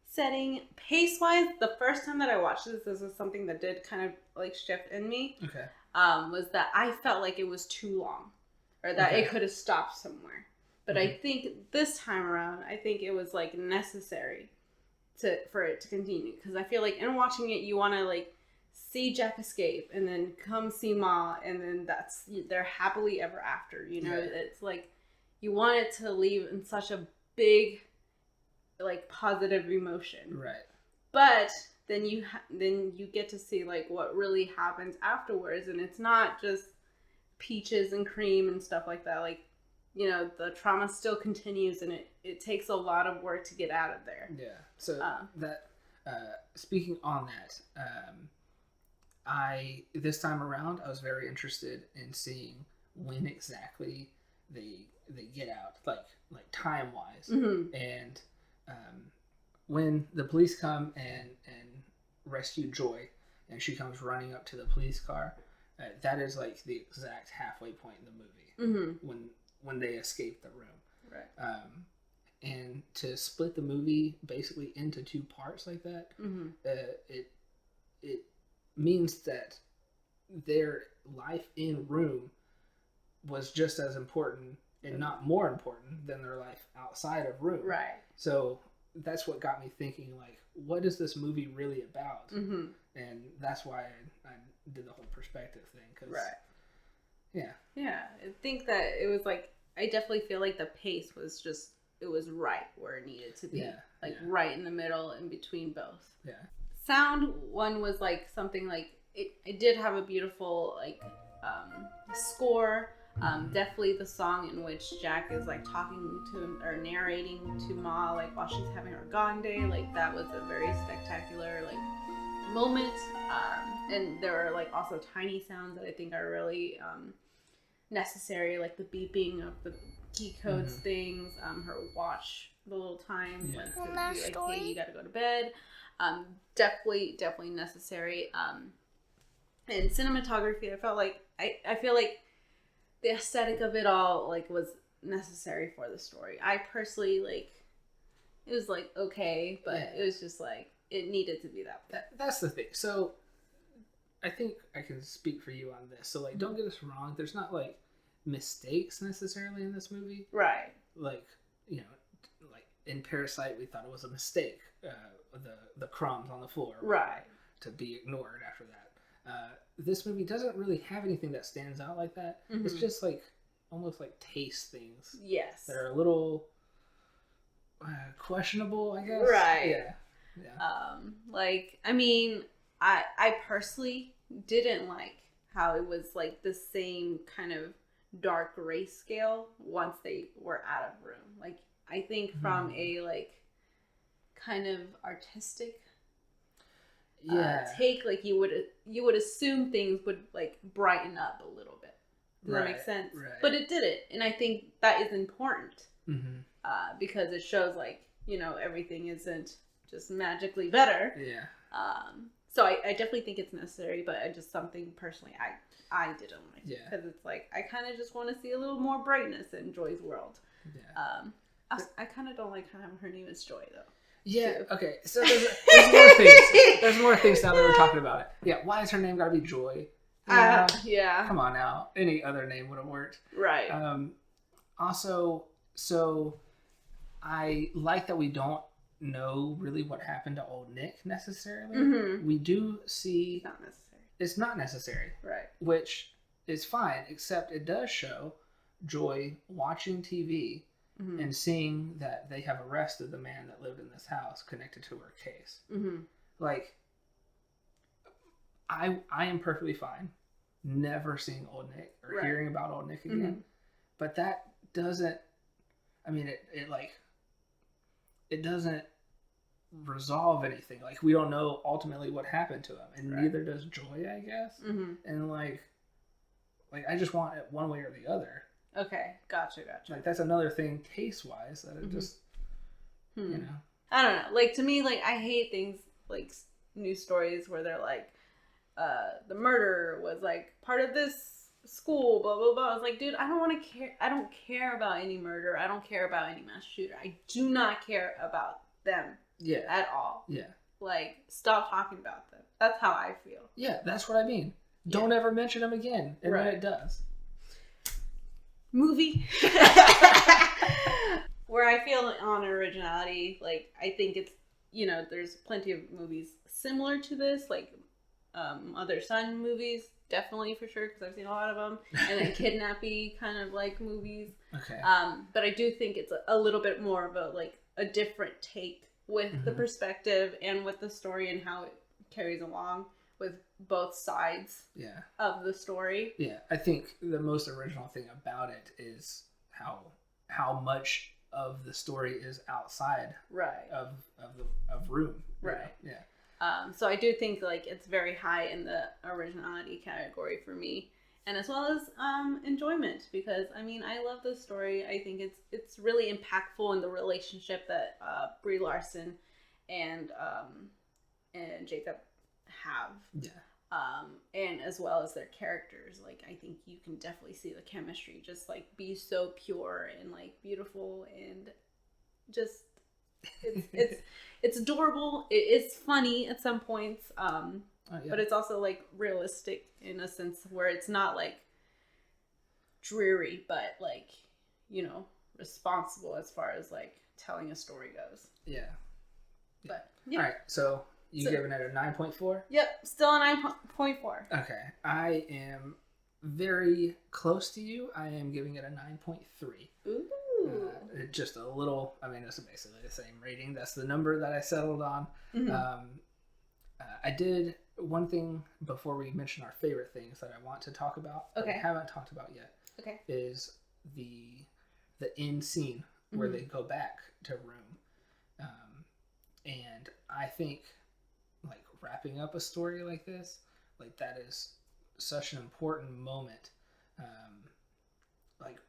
setting. Pace-wise, the first time that I watched this was something that did kind of like shift in me. Okay. Was that I felt like it was too long, or that it could have stopped somewhere. But I think this time around, I think it was like necessary for it to continue, because I feel like in watching it, you want to like see Jack escape and then come see Ma, and then they're happily ever after. You know, it's like you want it to leave in such a big, like positive emotion. Right. But then you get to see like what really happens afterwards, and it's not just peaches and cream and stuff like that. Like, you know, the trauma still continues, and it takes a lot of work to get out of there. Yeah. So speaking on that, this time around, I was very interested in seeing when exactly they get out, like time wise, and when the police come and rescue Joy, and she comes running up to the police car. That is like the exact halfway point in the movie when they escape the room. Right. And to split the movie basically into two parts like that, it means that their life in room was just as important and not more important than their life outside of room. Right. So that's what got me thinking, like, what is this movie really about? And that's why I did the whole perspective thing. Right. Yeah. Yeah. I think that it was like, I definitely feel like the pace was just, it was right where it needed to be. Yeah. Like right in the middle, in between both. Yeah. Sound one was like something like, it did have a beautiful like score. Definitely the song in which Jack is like talking to or narrating to Ma like while she's having her gone day, like that was a very spectacular like moment. And there are like also tiny sounds that I think are really necessary, like the beeping of the key codes things, her watch, the little time, like to be like, hey, you gotta go to bed. Definitely necessary. And cinematography, I felt like I feel like the aesthetic of it all like was necessary for the story. I personally like, it was like okay, but it was just like it needed to be that way. That's the thing. So I think I can speak for you on this. So like, don't get us wrong. There's not like mistakes necessarily in this movie. Right. Like, you know, like in Parasite, we thought it was a mistake. The crumbs on the floor. Right. To be ignored after that. This movie doesn't really have anything that stands out like that. It's just like almost like taste things. Yes. That are a little questionable, I guess. Right. Yeah. Yeah. Like, I mean, I personally didn't like how it was like the same kind of dark grayscale once they were out of room. Like, I think from a like kind of artistic take, like you would assume things would like brighten up a little bit. Does that make sense? Right. But it didn't, and I think that is important because it shows like, you know, everything isn't just magically better. Yeah. So I definitely think it's necessary, but I just something personally I didn't like. Yeah. Because it's like I kind of just want to see a little more brightness in Joy's world. Yeah. I kind of don't like how her name is Joy though. Yeah. Too. Okay. So there's more things. There's more things now that we're talking about it. Yeah. Why is her name gotta be Joy? Yeah. Come on now. Any other name would have worked. Right. Also, so I like that we don't know really what happened to old Nick necessarily. We do see. It's not necessary. Right. Which is fine, except it does show joy watching TV and seeing that they have arrested the man that lived in this house connected to her case. Like, I am perfectly fine never seeing Old Nick or hearing about Old Nick again. But that doesn't, I mean, it doesn't resolve anything. Like, we don't know ultimately what happened to him, and neither does Joy, I guess. And like I just want it one way or the other. Okay, gotcha. Like, that's another thing taste wise that it just, you know. I don't know. Like, to me, like, I hate things like news stories where they're like, the murder was like part of this school, blah blah blah. I was like, dude, I don't want to care. I don't care about any murder. I don't care about any mass shooter. I do not care about them. Yeah. At all. Yeah. Like, stop talking about them. That's how I feel. Yeah, that's what I mean. Don't ever mention them again, and then it does. Movie. Where I feel on originality, like, I think it's, you know, there's plenty of movies similar to this, like Mother Son movies, definitely for sure, because I've seen a lot of them, and then kidnappy kind of like movies. Okay. But I do think it's a little bit more of a different take with the perspective and with the story and how it carries along with both sides of the story. Yeah, I think the most original thing about it is how much of the story is outside of room. Right. Yeah. So I do think like it's very high in the originality category for me, and as well as enjoyment, because I mean I love this story. I think it's really impactful in the relationship that Brie Larson and Jacob have. Yeah. And as well as their characters, like I think you can definitely see the chemistry just like be so pure and like beautiful, and just it's adorable. It's funny at some points, but it's also like realistic in a sense where it's not like dreary, but like, you know, responsible as far as like telling a story goes. Yeah. But yeah. All right, so you giving it a 9.4? Yep, still a 9.4. Okay, I am very close to you. I am giving it a 9.3. Ooh. Just a little, I mean, it's basically the same rating. That's the number that I settled on. I did one thing before we mention our favorite things that I want to talk about that we haven't talked about yet. Okay. Is the end scene where they go back to room. And I think like wrapping up a story like this, like that is such an important moment. Like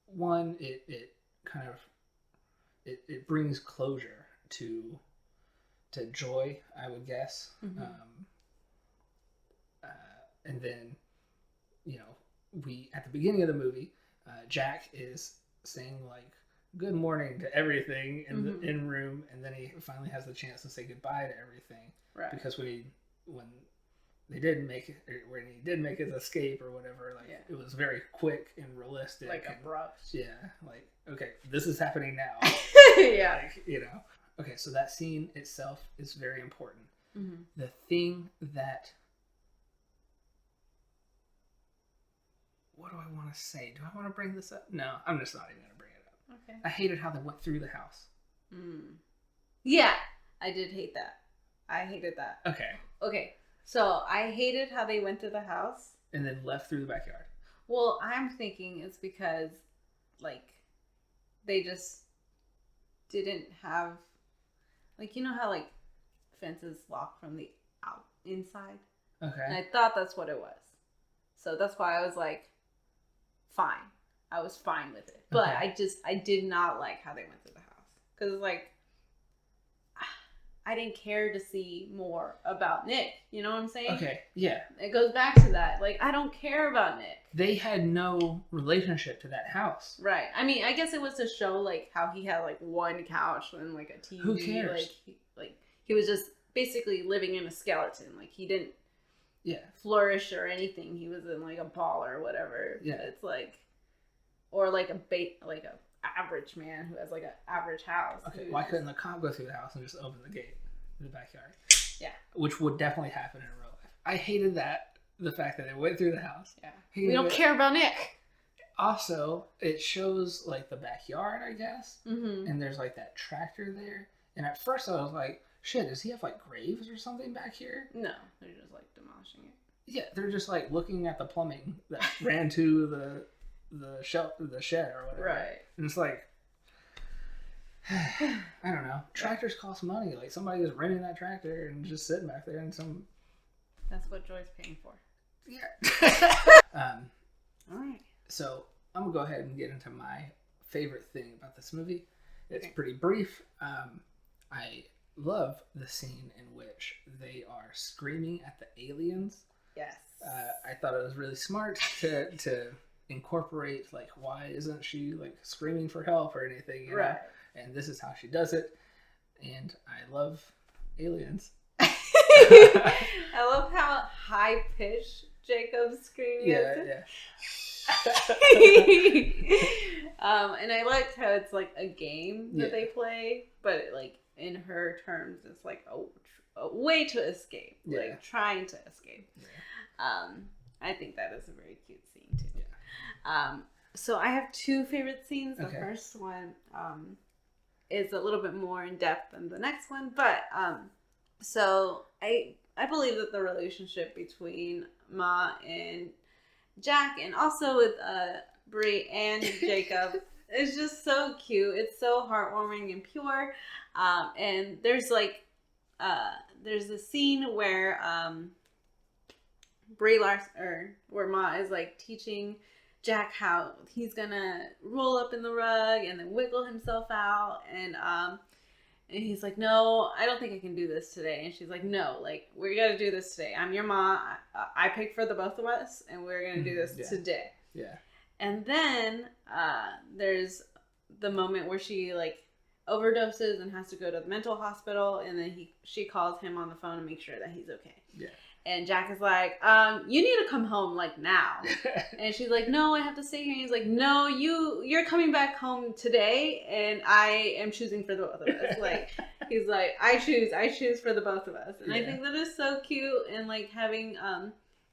one, it kind of it brings closure to Joy, I would guess. And then, you know, we at the beginning of the movie, Jack is saying like good morning to everything in the in room, and then he finally has the chance to say goodbye to everything. Right. Because when they did make it, or when he did make his escape or whatever, like it was very quick and realistic, like abrupt. Yeah, like okay, this is happening now. Yeah, like, you know. Okay, so that scene itself is very important. The thing that, what do I want to say? Do I want to bring this up? No, I'm just not even going to bring it up. Okay. I hated how they went through the house. Yeah, I did hate that. I hated that. Okay. So I hated how they went through the house. And then left through the backyard. Well, I'm thinking it's because, like, they just didn't have, like, you know how, like, fences lock from the inside? Okay. And I thought that's what it was. So that's why I was like, fine. I was fine with it. But I did not like how they went through the house. Because, like, I didn't care to see more about Nick. You know what I'm saying? Okay, yeah. It goes back to that. Like, I don't care about Nick. They had no relationship to that house. Right. I mean, I guess it was to show, like, how he had, like, one couch and, like, a TV. Who cares? Like, he was just basically living in a skeleton. Like, he didn't flourish or anything. He was in, like, a ball or whatever. Yeah. It's, like, or, like, a average man who has like an average house. Okay, why couldn't the cop go through the house and just open the gate in the backyard? Yeah, which would definitely happen in real life. I hated that, the fact that they went through the house. Yeah, we don't care about Nick. also, it shows like the backyard, I guess, and there's like that tractor there. And at first, I was like, "Shit, does he have like graves or something back here?" No, they're just like demolishing it. Yeah, they're just like looking at the plumbing that ran to the shed or whatever. Right. And it's like, I don't know. Tractors cost money. Like somebody is renting that tractor and just sitting back there and some. That's what Joy's paying for. Yeah. All right. So I'm gonna go ahead and get into my favorite thing about this movie. It's pretty brief. I love the scene in which they are screaming at the aliens. Yes. I thought it was really smart to incorporate, like, why isn't she like screaming for help or anything, you know? And this is how she does it. And I love aliens. I love how high pitched Jacob's screaming. Yeah. And I liked how it's like a game that they play, but like in her terms, it's like a way to escape, like trying to escape. Yeah. I think that is a very cute scene too. Yeah. So I have two favorite scenes. The first one is a little bit more in depth than the next one, but so I believe that the relationship between Ma and Jack, and also with Brie and Jacob, is just so cute. It's so heartwarming and pure. And there's like there's a scene where where Ma is like teaching Jack how he's gonna roll up in the rug and then wiggle himself out, and he's like, "No, I don't think I can do this today." And she's like, "No, like, we gotta do this today. I'm your mom. I picked for the both of us, and we're gonna do this today." Yeah. And then there's the moment where she like overdoses and has to go to the mental hospital, and then she calls him on the phone to make sure that he's okay. Yeah. And Jack is like, "You need to come home like now." And she's like, "No, I have to stay here." And he's like, "No, you're coming back home today, and I am choosing for the both of us." Like, he's like, I choose for the both of us." And I think that is so cute, and like having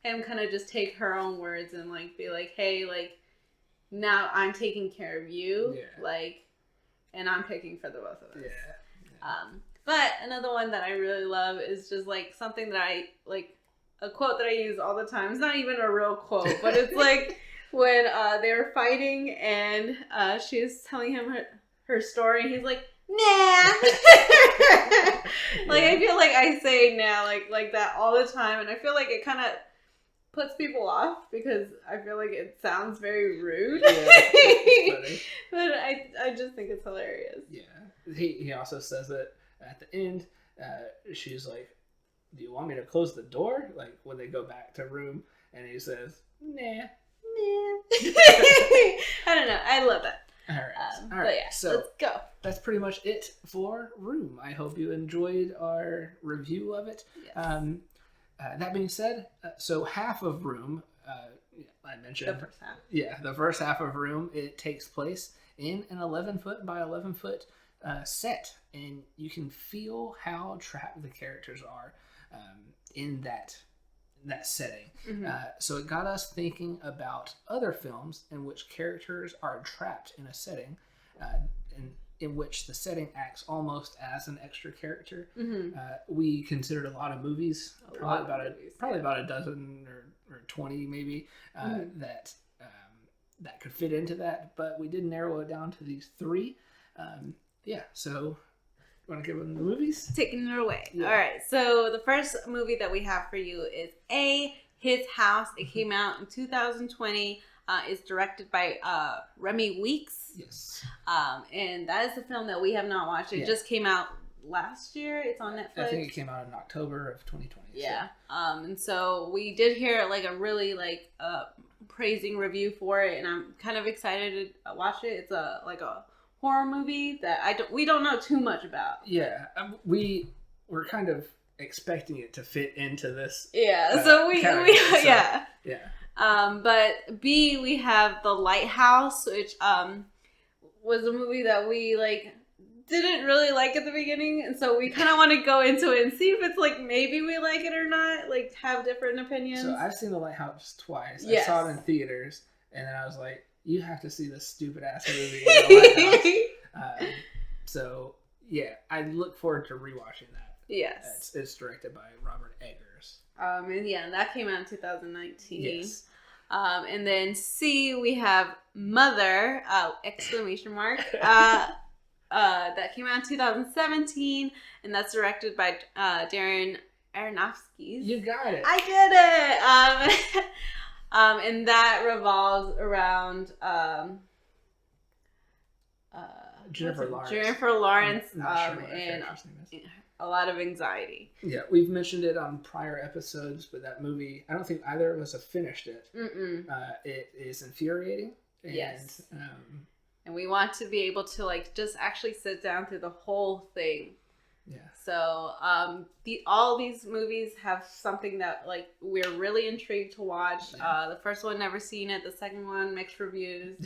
him kind of just take her own words and like be like, "Hey, like, now I'm taking care of you, like, and I'm picking for the both of us." Yeah. But another one that I really love is just like something that I like. A quote that I use all the time. It's not even a real quote, but it's like when they were fighting and she's telling him her story. He's like, "Nah." Like, I feel like I say "nah" like that all the time, and I feel like it kind of puts people off because I feel like it sounds very rude. Yeah, funny. But I just think it's hilarious. Yeah. He also says it at the end. She's like, "Do you want me to close the door?" Like when they go back to room, and he says, "Nah." I don't know. I love that. All right. But yeah, so let's go. That's pretty much it for Room. I hope you enjoyed our review of it. Yes. That being said, so half of Room, I mentioned. The first half. Yeah, the first half of Room, it takes place in an 11-foot by 11-foot set, and you can feel how trapped the characters are in that setting. Mm-hmm. So it got us thinking about other films in which characters are trapped in a setting, in which the setting acts almost as an extra character. Mm-hmm. We considered a lot of movies, probably about a dozen or 20 maybe, that could fit into that, but we did narrow it down to these three. So you want to give them the movies? Taking it away. Yeah. All right. So the first movie that we have for you is His House. It came out in 2020. It's directed by Remy Weeks. Yes. And that is the film that we have not watched. It just came out last year. It's on Netflix. I think it came out in October of 2020. Yeah. So. And so we did hear like a really praising review for it, and I'm kind of excited to watch it. It's a horror movie that we don't know too much about. Yeah, we were kind of expecting it to fit into this. Yeah, but B, we have The Lighthouse, which was a movie that we didn't really like at the beginning, and so we kind of want to go into it and see if it's maybe we like it or not, have different opinions. So I've seen The Lighthouse twice. Yes. I saw it in theaters, and then I was like, you have to see this stupid ass movie in the Lighthouse. So yeah, I look forward to rewatching that. Yes. It's directed by Robert Eggers. And yeah, that came out in 2019. Yes. And then C, we have Mother, exclamation mark. That came out in 2017, and that's directed by Darren Aronofsky. You got it. I did it. And that revolves around Jennifer Lawrence. Jennifer Lawrence, sure and a lot of anxiety. Yeah, we've mentioned it on prior episodes, but that movie, I don't think either of us have finished it. It is infuriating. And, yes. And we want to be able to like just actually sit down through the whole thing. Yeah. So all these movies have something that like we're really intrigued to watch. Yeah. The first one, never seen it. The second one, mixed reviews.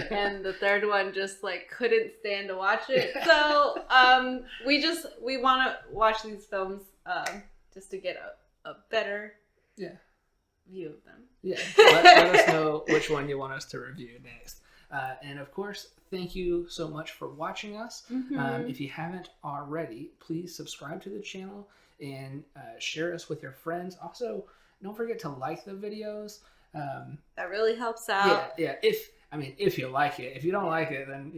And the third one just like couldn't stand to watch it. So we want to watch these films just to get a better view of them. Yeah. Let us know which one you want us to review next. And of course, thank you so much for watching us. If you haven't already, please subscribe to the channel and share us with your friends. Also, don't forget to like the videos. That really helps out. Yeah. If you like it. If you don't like it, then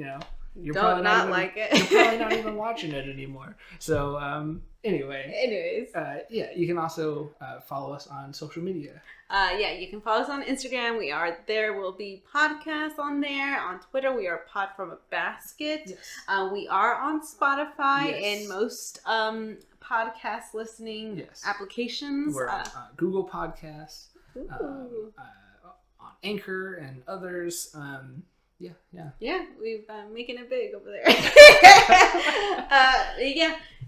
you're probably not even watching it anymore. So anyways, you can also follow us on social media. You can follow us on Instagram. We are there. Will be podcasts on there. On Twitter, we are Pod from a Basket. Yes. We are on Spotify and most podcast listening applications. We're on Google Podcasts, on Anchor and others. Yeah, we've been making it big over there.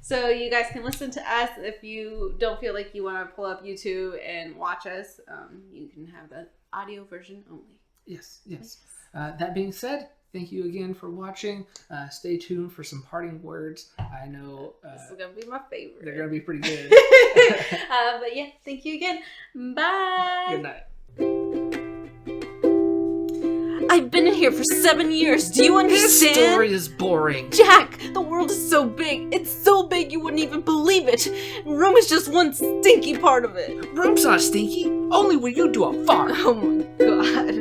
So you guys can listen to us. If you don't feel like you want to pull up YouTube and watch us, you can have the audio version only. Yes. That being said, thank you again for watching. Stay tuned for some parting words. I know this is gonna be my favorite. They're gonna be pretty good. But yeah, thank you again. Bye. Good night. I've been in here for 7 years. Do you understand? This story is boring. Jack, the world is so big. It's so big you wouldn't even believe it. Room is just one stinky part of it. Room's not stinky. Only when you do a fart. Oh my god.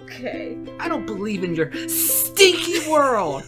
Okay. I don't believe in your stinky world.